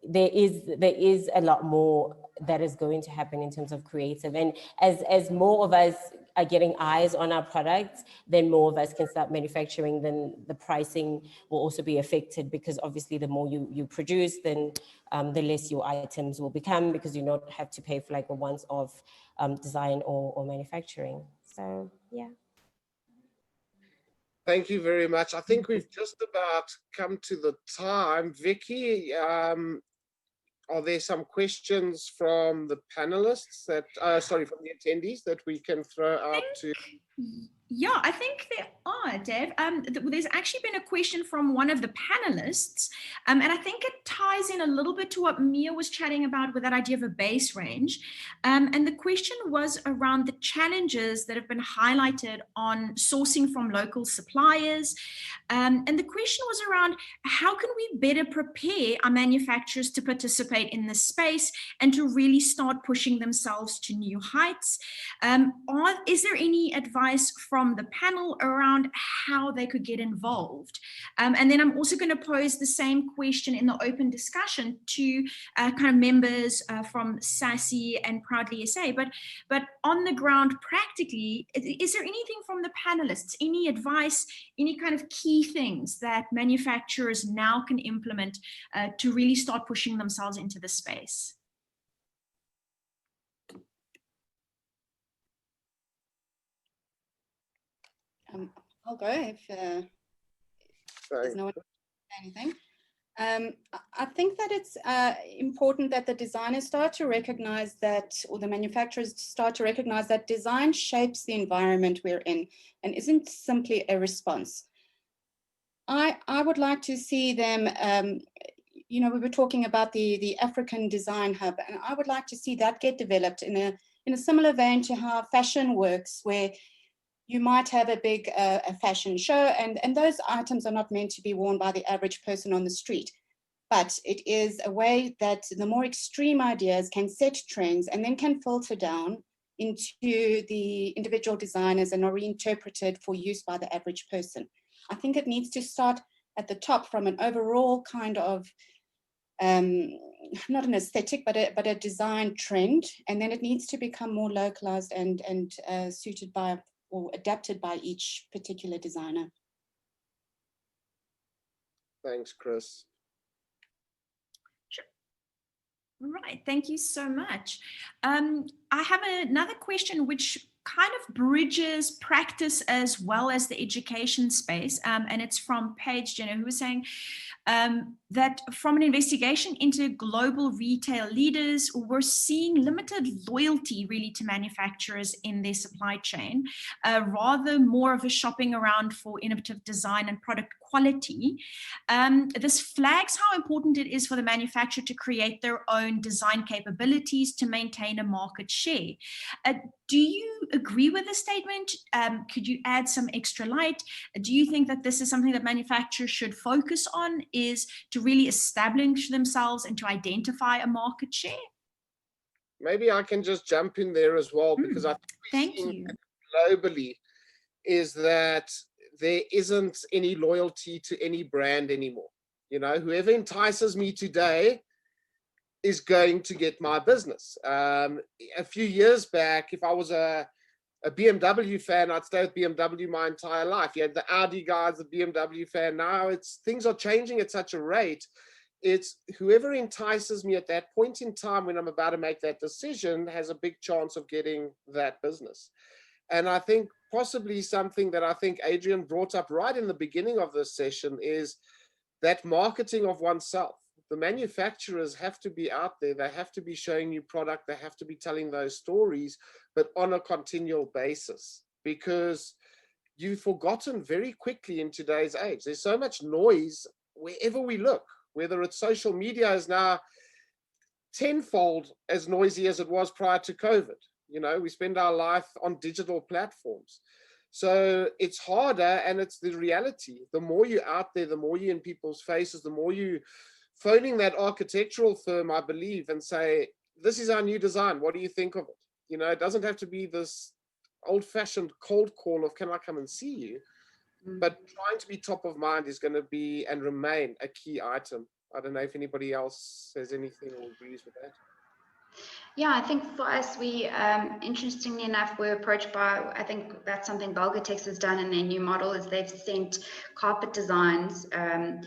there is a lot more that is going to happen in terms of creative, and as more of us are getting eyes on our products, then more of us can start manufacturing, then the pricing will also be affected, because obviously the more you produce, then the less your items will become, because you don't have to pay for like a once-off design or manufacturing. So yeah. Thank you very much. I think we've just about come to the time. Vicky, are there some questions from the panelists that, sorry, from the attendees that we can throw out to? Yeah, I think there are, Dave. There's actually been a question from one of the panelists, and I think it ties in a little bit to what Mia was chatting about with that idea of a base range. And the question was around the challenges that have been highlighted on sourcing from local suppliers. And the question was around, how can we better prepare our manufacturers to participate in this space and to really start pushing themselves to new heights? Is there any advice from the panel around how they could get involved? And then I'm also going to pose the same question in the open discussion to kind of members from SASI and Proudly SA, but on the ground practically, is there anything from the panelists, any advice, any kind of key things that manufacturers now can implement to really start pushing themselves into the space? I'll go if there's no one to say anything. I think that it's important that the designers start to recognize that, or the manufacturers start to recognize that design shapes the environment we're in and isn't simply a response. I would like to see them, you know, we were talking about the African Design Hub, and I would like to see that get developed in a similar vein to how fashion works, where you might have a big a fashion show, and those items are not meant to be worn by the average person on the street. But it is a way that the more extreme ideas can set trends and then can filter down into the individual designers and are reinterpreted for use by the average person. I think it needs to start at the top from an overall kind of, not an aesthetic, but a design trend. And then it needs to become more localized and suited by or adapted by each particular designer. Thanks, Chryss. Right, thank you so much. I have another question which kind of bridges practice as well as the education space, and it's from Paige Jenner, who was saying that from an investigation into global retail leaders, we're seeing limited loyalty really to manufacturers in their supply chain, rather more of a shopping around for innovative design and product quality. This flags how important it is for the manufacturer to create their own design capabilities to maintain a market share. Do you agree with this statement? Could you add some extra light? Do you think that this is something that manufacturers should focus on, is to really establish themselves and to identify a market share? Maybe I can just jump in there as well, because I think Thank you. globally is that there isn't any loyalty to any brand anymore. You know, whoever entices me today is going to get my business. A few years back, if I was a BMW fan, I'd stay with BMW my entire life. You had the Audi guys, the BMW fan. Now things are changing at such a rate. It's whoever entices me at that point in time when I'm about to make that decision has a big chance of getting that business. And I think possibly something that I think Adrian brought up right in the beginning of this session is that marketing of oneself. The manufacturers have to be out there. They have to be showing you product. They have to be telling those stories, but on a continual basis, because you've forgotten very quickly in today's age. There's so much noise wherever we look, whether it's social media is now tenfold as noisy as it was prior to COVID. You know, we spend our life on digital platforms. So it's harder, and it's the reality. The more you're out there, the more you're in people's faces, the more you phoning that architectural firm, I believe, and say, this is our new design. What do you think of it? You know, it doesn't have to be this old-fashioned cold call of, can I come and see you? But trying to be top of mind is going to be and remain a key item. I don't know if anybody else says anything or agrees with that. Yeah, I think for us, we, interestingly enough, we're approached by, I think that's something Boogertman has done in their new model, is they've sent carpet designs and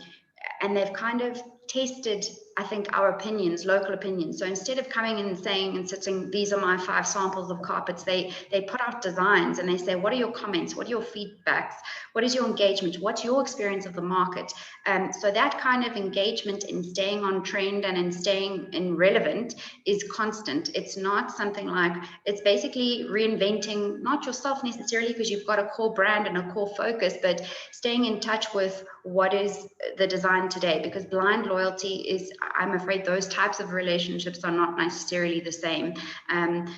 they've kind of tested, I think, our opinions, local opinions. So instead of coming and saying and sitting, these are my 5 samples of carpets, they put out designs and they say, what are your comments? What are your feedbacks? What is your engagement? What's your experience of the market? So that kind of engagement in staying on trend and in staying in relevant is constant. It's not something like, it's basically reinventing, not yourself necessarily because you've got a core brand and a core focus, but staying in touch with what is the design today, because blind loyalty is, I'm afraid those types of relationships are not necessarily the same.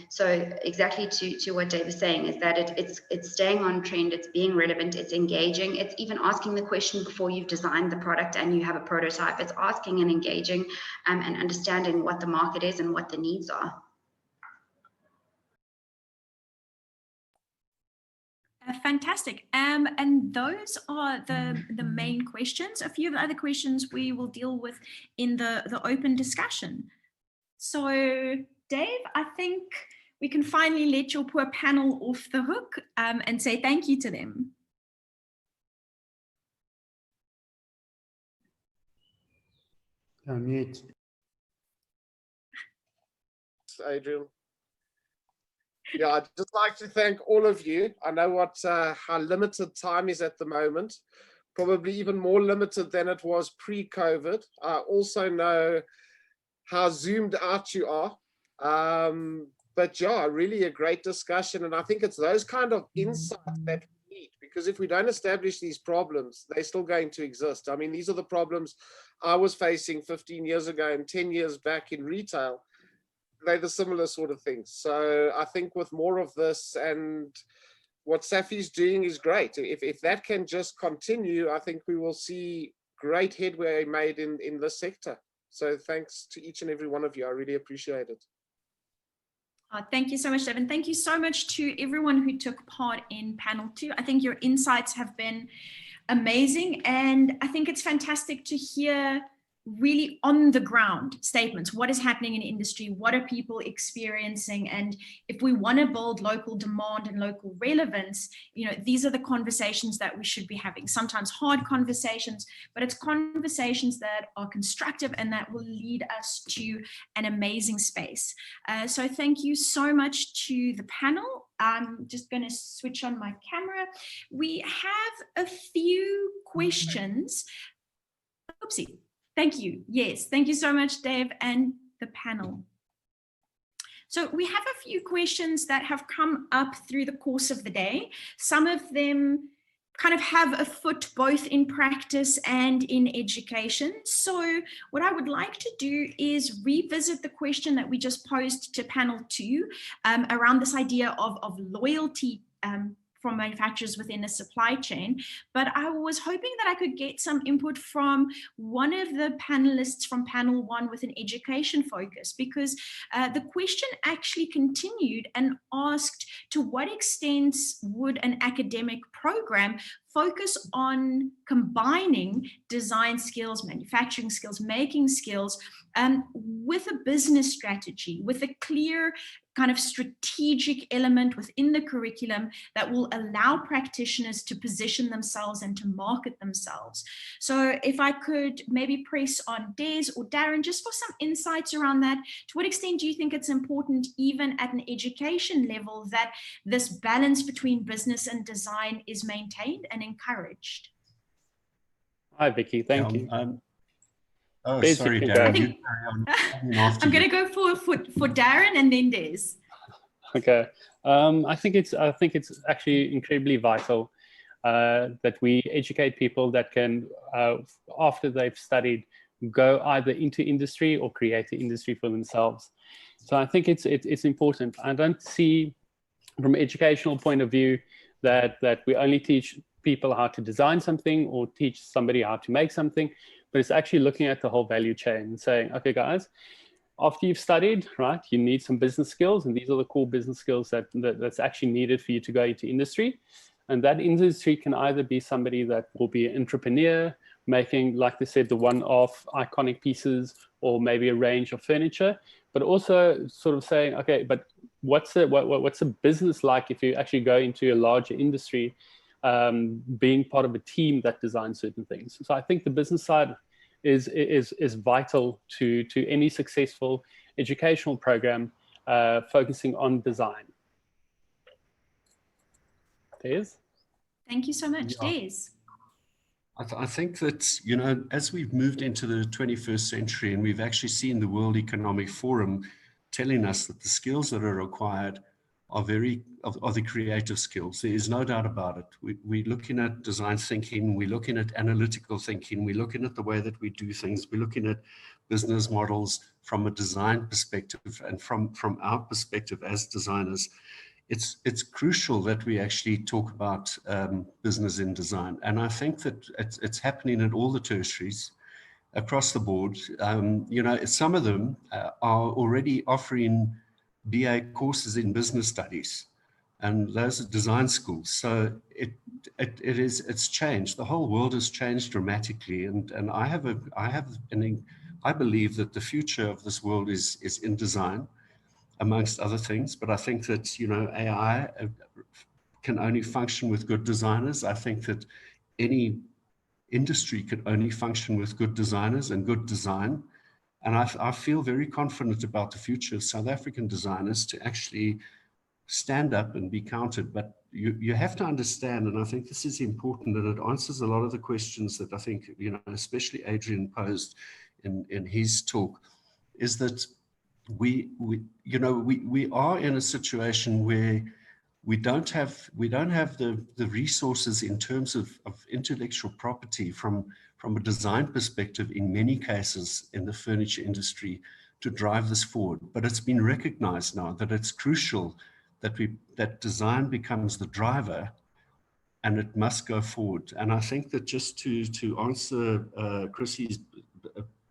So exactly to what Dave is saying is that it's staying on trend, it's being relevant, it's engaging, it's even asking the question before you've designed the product and you have a prototype. It's asking and engaging and understanding what the market is and what the needs are. Fantastic. And those are the main questions. A few of the other questions we will deal with in the open discussion. So, Dave, I think we can finally let your poor panel off the hook and say thank you to them. Mute. Adrian. Yeah, I'd just like to thank all of you. I know how limited time is at the moment, probably even more limited than it was pre-COVID. I also know how zoomed out you are. But yeah, really a great discussion. And I think it's those kind of insights that we need, because if we don't establish these problems, they're still going to exist. I mean, these are the problems I was facing 15 years ago and 10 years back in retail. They're the similar sort of things. So I think with more of this, and what SAFI is doing is great. If that can just continue, I think we will see great headway made in this sector. So thanks to each and every one of you. I really appreciate it. Thank you so much, Dave. And thank you so much to everyone who took part in panel 2. I think your insights have been amazing. And I think it's fantastic to hear really on the ground statements. What is happening in industry? What are people experiencing? And if we want to build local demand and local relevance, you know, these are the conversations that we should be having. Sometimes hard conversations, but it's conversations that are constructive and that will lead us to an amazing space. So thank you so much to the panel. I'm just going to switch on my camera. We have a few questions. Oopsie. Thank you. Yes, thank you so much, Dave, and the panel. So we have a few questions that have come up through the course of the day. Some of them kind of have a foot both in practice and in education. So what I would like to do is revisit the question that we just posed to panel 2 around this idea of loyalty from manufacturers within a supply chain. But I was hoping that I could get some input from one of the panelists from panel 1 with an education focus, because the question actually continued and asked, to what extent would an academic program focus on combining design skills, manufacturing skills, making skills, with a business strategy, with a clear kind of strategic element within the curriculum that will allow practitioners to position themselves and to market themselves. So if I could maybe press on Des or Darren just for some insights around that, to what extent do you think it's important, even at an education level, that this balance between business and design is maintained and encouraged? Hi, Vicky. Thank you. Oh, Des, sorry, you Darren. go. You carry on. I'm going to go for Darren and then Des. Okay. I think it's actually incredibly vital that we educate people that can, after they've studied, go either into industry or create the industry for themselves. So I think it's important. I don't see, from an educational point of view, that we only teach people how to design something or teach somebody how to make something, but it's actually looking at the whole value chain and saying, okay, guys, after you've studied, right, you need some business skills, and these are the core business skills that's actually needed for you to go into industry. And that industry can either be somebody that will be an entrepreneur, making, like they said, the one-off iconic pieces, or maybe a range of furniture, but also sort of saying, okay, but what's the business like if you actually go into a larger industry, being part of a team that designs certain things. So I think the business side is vital to any successful educational program focusing on design. Des? Thank you so much, Des. I think that, you know, as we've moved into the 21st century, and we've actually seen the World Economic Forum telling us that the skills that are required are the creative skills. There is no doubt about it. We're looking at design thinking, we're looking at analytical thinking, we're looking at the way that we do things, we're looking at business models from a design perspective, and from our perspective as designers. It's crucial that we actually talk about business in design. And I think that it's happening at all the tertiaries across the board. You know, some of them are already offering BA courses in business studies, and those are design schools. So it's changed. The whole world has changed dramatically, and I believe that the future of this world is in design, amongst other things. But I think that, you know, AI can only function with good designers. I think that any industry can only function with good designers and good design. And I feel very confident about the future of South African designers to actually stand up and be counted. But you have to understand, and I think this is important, and it answers a lot of the questions that I think, you know, especially Adrian posed in his talk, is that we are in a situation where we don't have the resources in terms of intellectual property from a design perspective in many cases in the furniture industry to drive this forward. But it's been recognized now that it's crucial that design becomes the driver, and it must go forward. And I think that just to answer Chryss's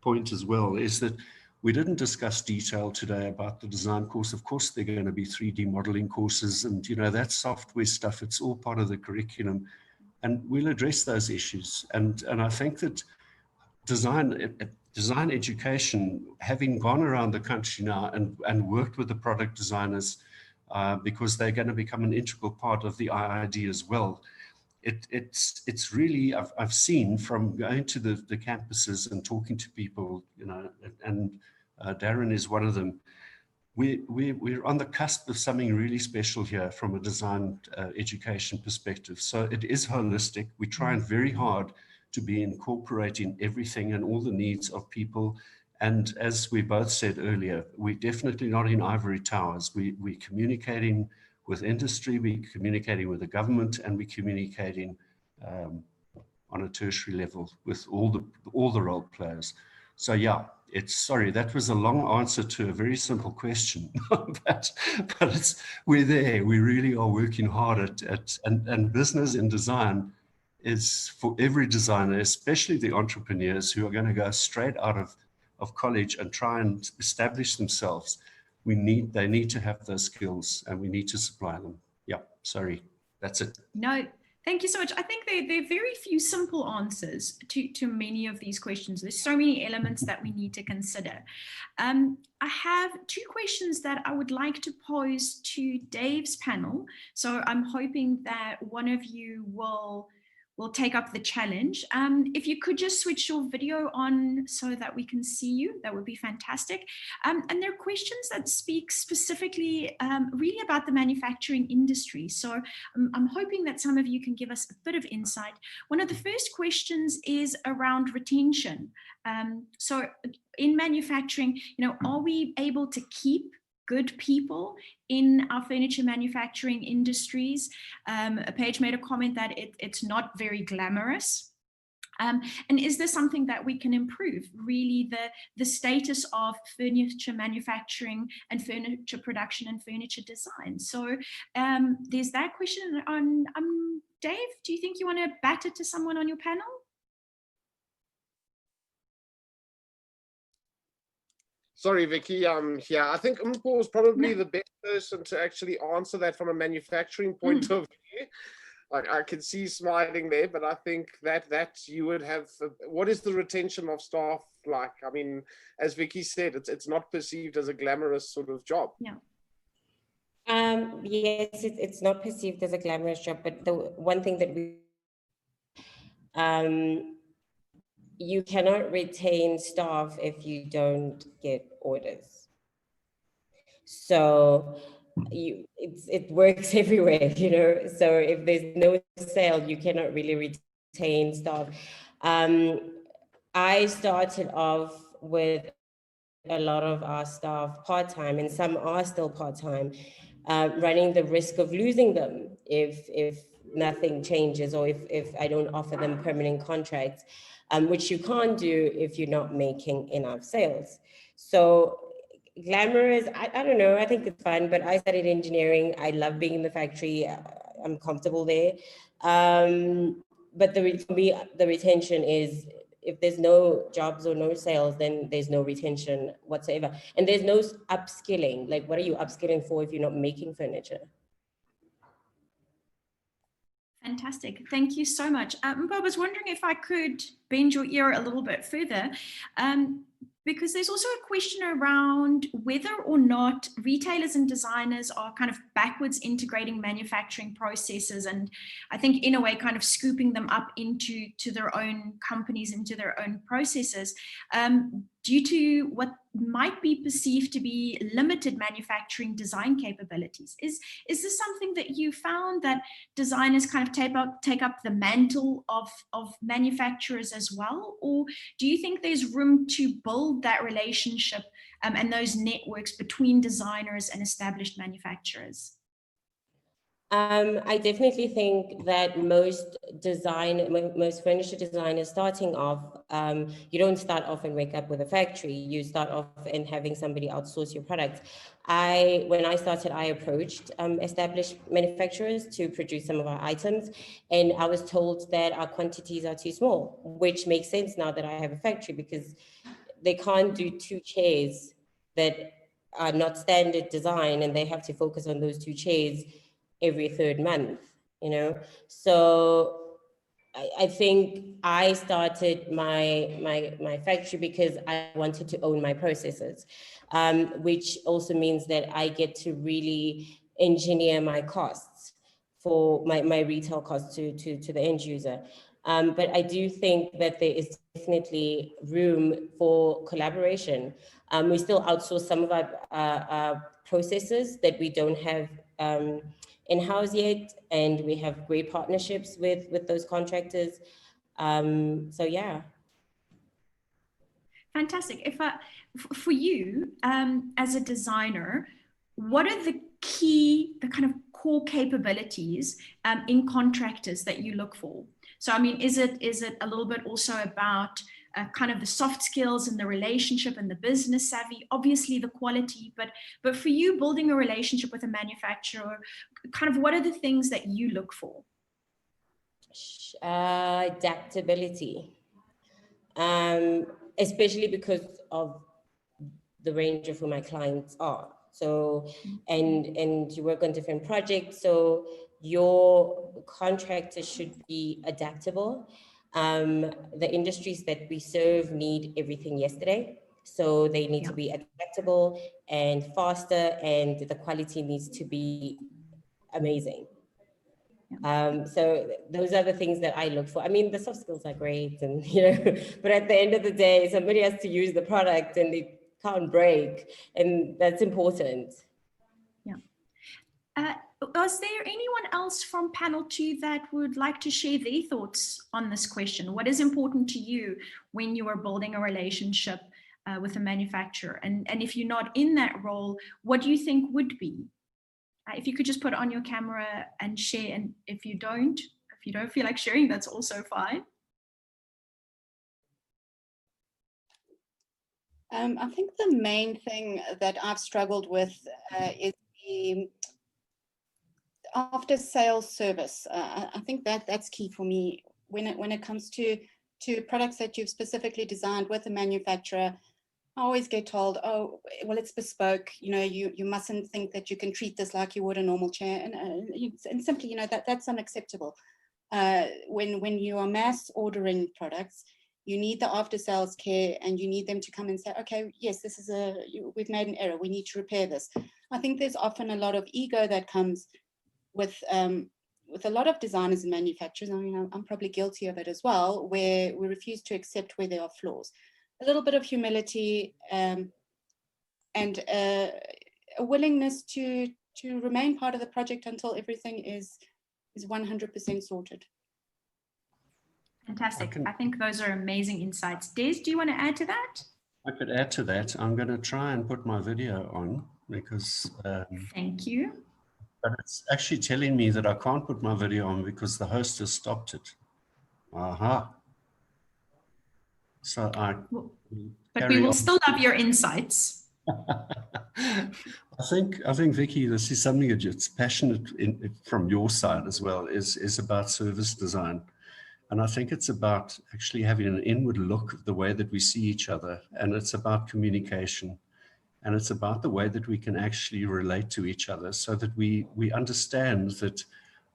point as well, is that we didn't discuss detail today about the design course. Of course, there are going to be 3D modeling courses, and that software stuff, it's all part of the curriculum, and we'll address those issues. And I think that design education, having gone around the country now and worked with the product designers, because they're going to become an integral part of the IID as well. It's really, I've seen from going to the campuses and talking to people, and Darren is one of them. We're on the cusp of something really special here from a design education perspective. So it is holistic. We're trying very hard to be incorporating everything and all the needs of people. And as we both said earlier, we're definitely not in ivory towers. We're communicating with industry, we're communicating with the government, and we're communicating on a tertiary level with all the role players. So yeah, sorry, that was a long answer to a very simple question, but we're there. We really are working hard and business and design is for every designer, especially the entrepreneurs who are going to go straight out of college and try and establish themselves. They need to have those skills, and we need to supply them. Yeah, sorry, that's it. No, thank you so much. I think there are very few simple answers to many of these questions. There's so many elements that we need to consider. I have two questions that I would like to pose to Dave's panel. So I'm hoping that one of you will take up the challenge. If you could just switch your video on so that we can see you, that would be fantastic. And there are questions that speak specifically really about the manufacturing industry. So I'm hoping that some of you can give us a bit of insight. One of the first questions is around retention. So in manufacturing, are we able to keep good people in our furniture manufacturing industries? A page made a comment that it's not very glamorous. And is there something that we can improve? Really, the status of furniture manufacturing and furniture production and furniture design. So there's that question on Dave. Do you think you want to bat it to someone on your panel? Sorry, Vicky, I'm here. I think Mpho is probably the best person to actually answer that from a manufacturing point of view. I can see smiling there, but I think that you would have, what is the retention of staff like? I mean, as Vicky said, it's not perceived as a glamorous sort of job. Yeah. Yes, it's not perceived as a glamorous job, but the one thing that you cannot retain staff if you don't get orders. So it works everywhere, So if there's no sale, you cannot really retain staff. I started off with a lot of our staff part-time, and some are still part-time, running the risk of losing them if nothing changes, or if I don't offer them permanent contracts. Which you can't do if you're not making enough sales. So glamorous, I don't know, I think it's fun, but I studied engineering. I love being in the factory. I'm comfortable there. But for me, the retention is, if there's no jobs or no sales, then there's no retention whatsoever. And there's no upskilling. Like, what are you upskilling for if you're not making furniture? Fantastic. Thank you so much. Mpho, I was wondering if I could bend your ear a little bit further, because there's also a question around whether or not retailers and designers are kind of backwards integrating manufacturing processes, and I think in a way kind of scooping them up into their own companies, into their own processes, due to what might be perceived to be limited manufacturing design capabilities. Is this something that you found, that designers kind of take up the mantle of manufacturers as well? Or do you think there's room to build that relationship and those networks between designers and established manufacturers? I definitely think that most furniture designers starting off, you don't start off and wake up with a factory. You start off and having somebody outsource your products. When I started, I approached established manufacturers to produce some of our items, and I was told that our quantities are too small, which makes sense now that I have a factory, because they can't do 2 chairs that are not standard design, and they have to focus on those 2 chairs every 3rd month, you know. So I think I started my factory because I wanted to own my processes, which also means that I get to really engineer my costs for my retail costs to the end user. But I do think that there is definitely room for collaboration. We still outsource some of our processes that we don't have in-house yet, and we have great partnerships with those contractors. So yeah. Fantastic. For you, as a designer, what are the kind of core capabilities in contractors that you look for? So, I mean, is it a little bit also about kind of the soft skills and the relationship and the business savvy, obviously the quality, but for you, building a relationship with a manufacturer, kind of what are the things that you look for? Adaptability, especially because of the range of who my clients are. So, and you work on different projects, so your contractor should be adaptable. The industries that we serve need everything yesterday. So they need to be adaptable and faster, and the quality needs to be amazing. So those are the things that I look for. I mean, the soft skills are great, and you know, but at the end of the day, somebody has to use the product and it can't break, and that's important. Yeah. Was there anyone else from panel 2 that would like to share their thoughts on this question? What is important to you when you are building a relationship with a manufacturer? And if you're not in that role, what do you think would be? If you could just put on your camera and share, and if you don't feel like sharing, that's also fine. I think the main thing that I've struggled with is the after sales service. I think that's key for me when it comes to products that you've specifically designed with a manufacturer. I always get told, oh, well, it's bespoke. You know, you mustn't think that you can treat this like you would a normal chair, and simply, you know, that's unacceptable. When you are mass ordering products, you need the after sales care, and you need them to come and say, okay, yes, this is we've made an error. We need to repair this. I think there's often a lot of ego that comes with a lot of designers and manufacturers. I mean, I'm probably guilty of it as well, where we refuse to accept where there are flaws. A little bit of humility and a willingness to remain part of the project until everything is 100% sorted. Fantastic. I think those are amazing insights. Des, do you want to add to that? I could add to that. I'm going to try and put my video on because... Thank you. But it's actually telling me that I can't put my video on because the host has stopped it. Aha. So but we will still have your insights. I think Vicky, this is something that's passionate from your side as well, is about service design. And I think it's about actually having an inward look at the way that we see each other. And it's about communication. And it's about the way that we can actually relate to each other so that we understand that,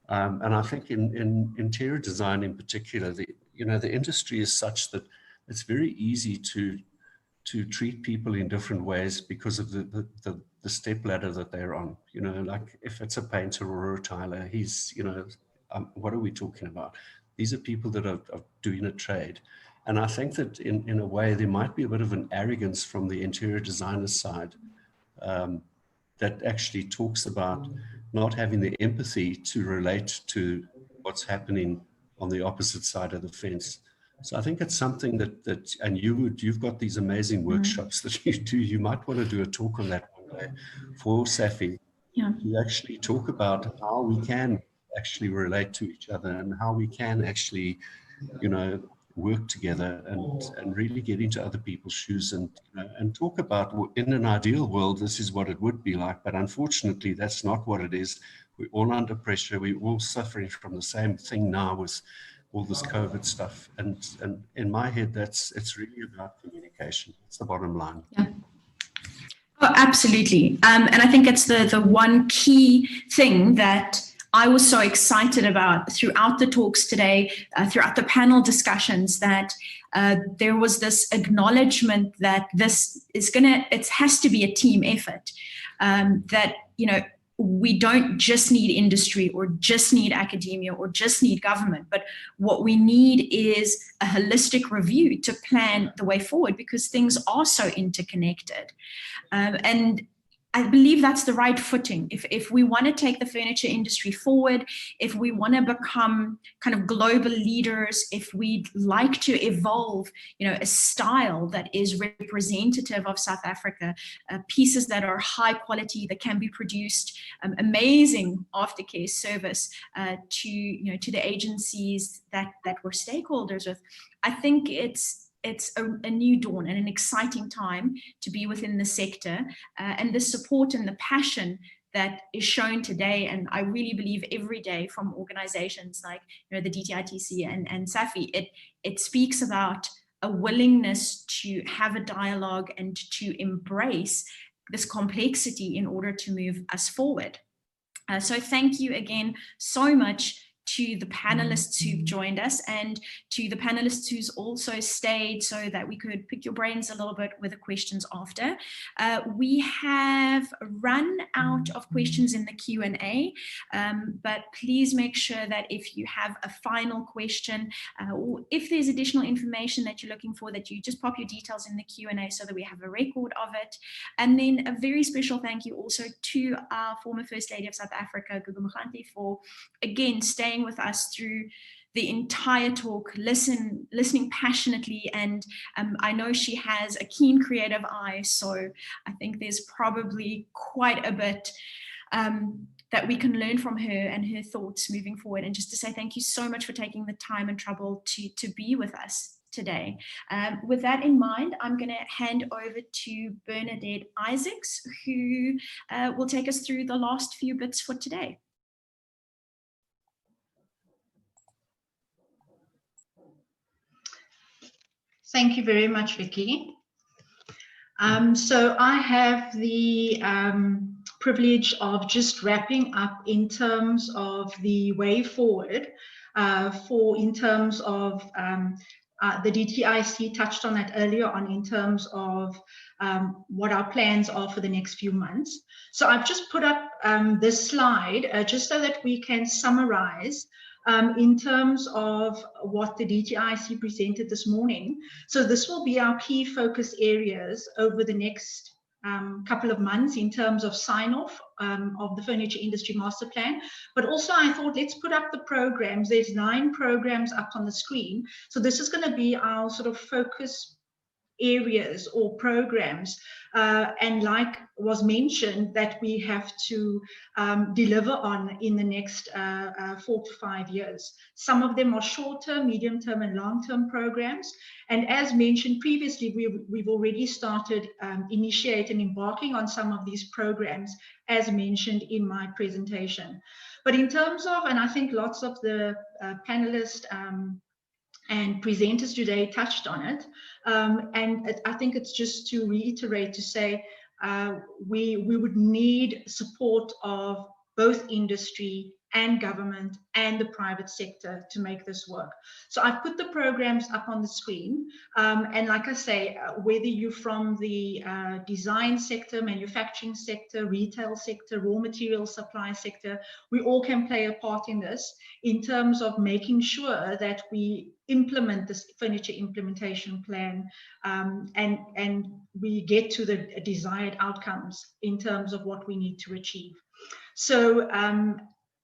and I think in interior design in particular, the industry is such that it's very easy to treat people in different ways because of the step ladder that they're on. You know, like if it's a painter or a tiler, he's, you know, what are we talking about? These are people that are doing a trade. And I think that in a way, there might be a bit of an arrogance from the interior designer's side that actually talks about not having the empathy to relate to what's happening on the opposite side of the fence. So I think it's something that and you've got these amazing workshops that you do. You might want to do a talk on that one day for SAFI to actually talk about how we can actually relate to each other and how we can actually, you know, work together and really get into other people's shoes and, you know, and talk about, in an ideal world, this is what it would be like. But unfortunately, that's not what it is. We're all under pressure. We're all suffering from the same thing now with all this COVID stuff. And in my head, it's really about communication. That's the bottom line. Yeah. Oh, absolutely. And I think it's the one key thing that I was so excited about throughout the talks today, throughout the panel discussions, that there was this acknowledgement that this is it has to be a team effort, that, you know, we don't just need industry or just need academia or just need government, but what we need is a holistic review to plan the way forward, because things are so interconnected. And I believe that's the right footing. If we want to take the furniture industry forward, if we want to become kind of global leaders, if we'd like to evolve, you know, a style that is representative of South Africa, pieces that are high quality, that can be produced, amazing aftercare service to, you know, to the agencies that we're stakeholders with, I think it's a new dawn and an exciting time to be within the sector, and the support and the passion that is shown today, and I really believe every day, from organizations like, you know, the DTITC and SAFI, it speaks about a willingness to have a dialogue and to embrace this complexity in order to move us forward. So thank you again so much to the panelists who've joined us, and to the panelists who's also stayed so that we could pick your brains a little bit with the questions after. We have run out of questions in the Q&A, but please make sure that if you have a final question, or if there's additional information that you're looking for, that you just pop your details in the Q&A so that we have a record of it. And then a very special thank you also to our former First Lady of South Africa, Gugu Mokgante, for again staying with us through the entire talk, listening passionately, and I know she has a keen creative eye, so I think there's probably quite a bit that we can learn from her and her thoughts moving forward. And just to say thank you so much for taking the time and trouble to be with us today. With that in mind, I'm going to hand over to Bernadette Isaacs, who will take us through the last few bits for today. Thank you very much, Vicky. So I have the privilege of just wrapping up in terms of the way forward in terms of the DTIC touched on that earlier on in terms of what our plans are for the next few months. So I've just put up this slide just so that we can summarize in terms of what the DTIC presented this morning. So this will be our key focus areas over the next couple of months in terms of sign-off of the Furniture Industry Master Plan. But also I thought, let's put up the programs. There's 9 programs up on the screen. So this is going to be our sort of focus areas or programs, and like was mentioned, that we have to deliver on in the next 4 to 5 years. Some of them are short-term, medium-term and long-term programs, and as mentioned previously, we've already started initiating and embarking on some of these programs, as mentioned in my presentation. But in terms of, and I think lots of the panelists and presenters today touched on it, and I think it's just to reiterate to say we would need support of both industry and government and the private sector to make this work. So I've put the programs up on the screen, and like I say, whether you're from the design sector, manufacturing sector, retail sector, raw material supply sector, we all can play a part in this in terms of making sure that we implement this furniture implementation plan, and we get to the desired outcomes in terms of what we need to achieve. So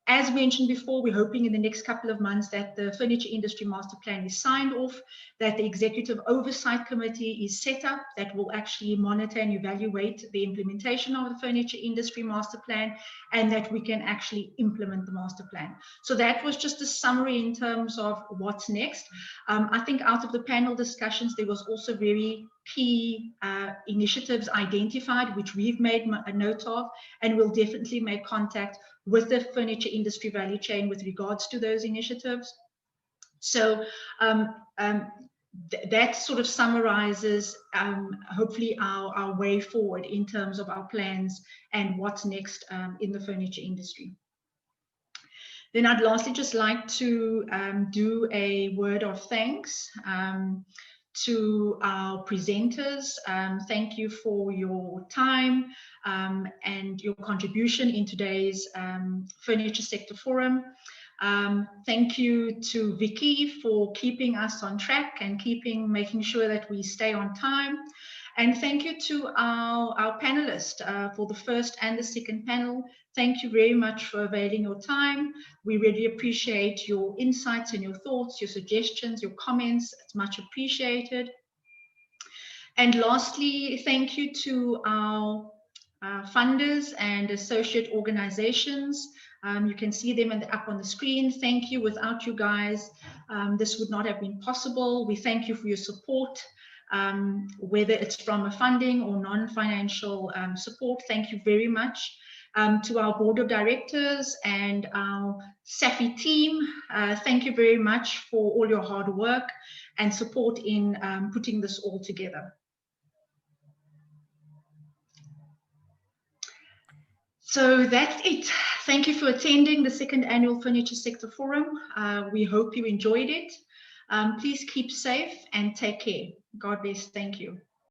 As mentioned before, we're hoping in the next couple of months that the Furniture Industry Master Plan is signed off, that the Executive Oversight Committee is set up that will actually monitor and evaluate the implementation of the Furniture Industry Master Plan, and that we can actually implement the Master Plan. So that was just a summary in terms of what's next. I think out of the panel discussions, there was also very key initiatives identified, which we've made a note of, and we'll definitely make contact with the furniture industry value chain with regards to those initiatives. So that sort of summarizes hopefully our way forward in terms of our plans and what's next in the furniture industry. Then I'd lastly just like to do a word of thanks to our presenters. Thank you for your time and your contribution in today's Furniture Sector Forum. Thank you to Vicky for keeping us on track and making sure that we stay on time. And thank you to our panelists for the first and the second panel. Thank you very much for availing your time. We really appreciate your insights and your thoughts, your suggestions, your comments. It's much appreciated. And lastly, thank you to our funders and associate organizations. You can see them up on the screen. Thank you. Without you guys, this would not have been possible. We thank you for your support, whether it's from a funding or non-financial support. Thank you very much. To our board of directors and our SAFI team, thank you very much for all your hard work and support in putting this all together. So that's it. Thank you for attending the second annual Furniture Sector Forum. We hope you enjoyed it. Please keep safe and take care. God bless. Thank you.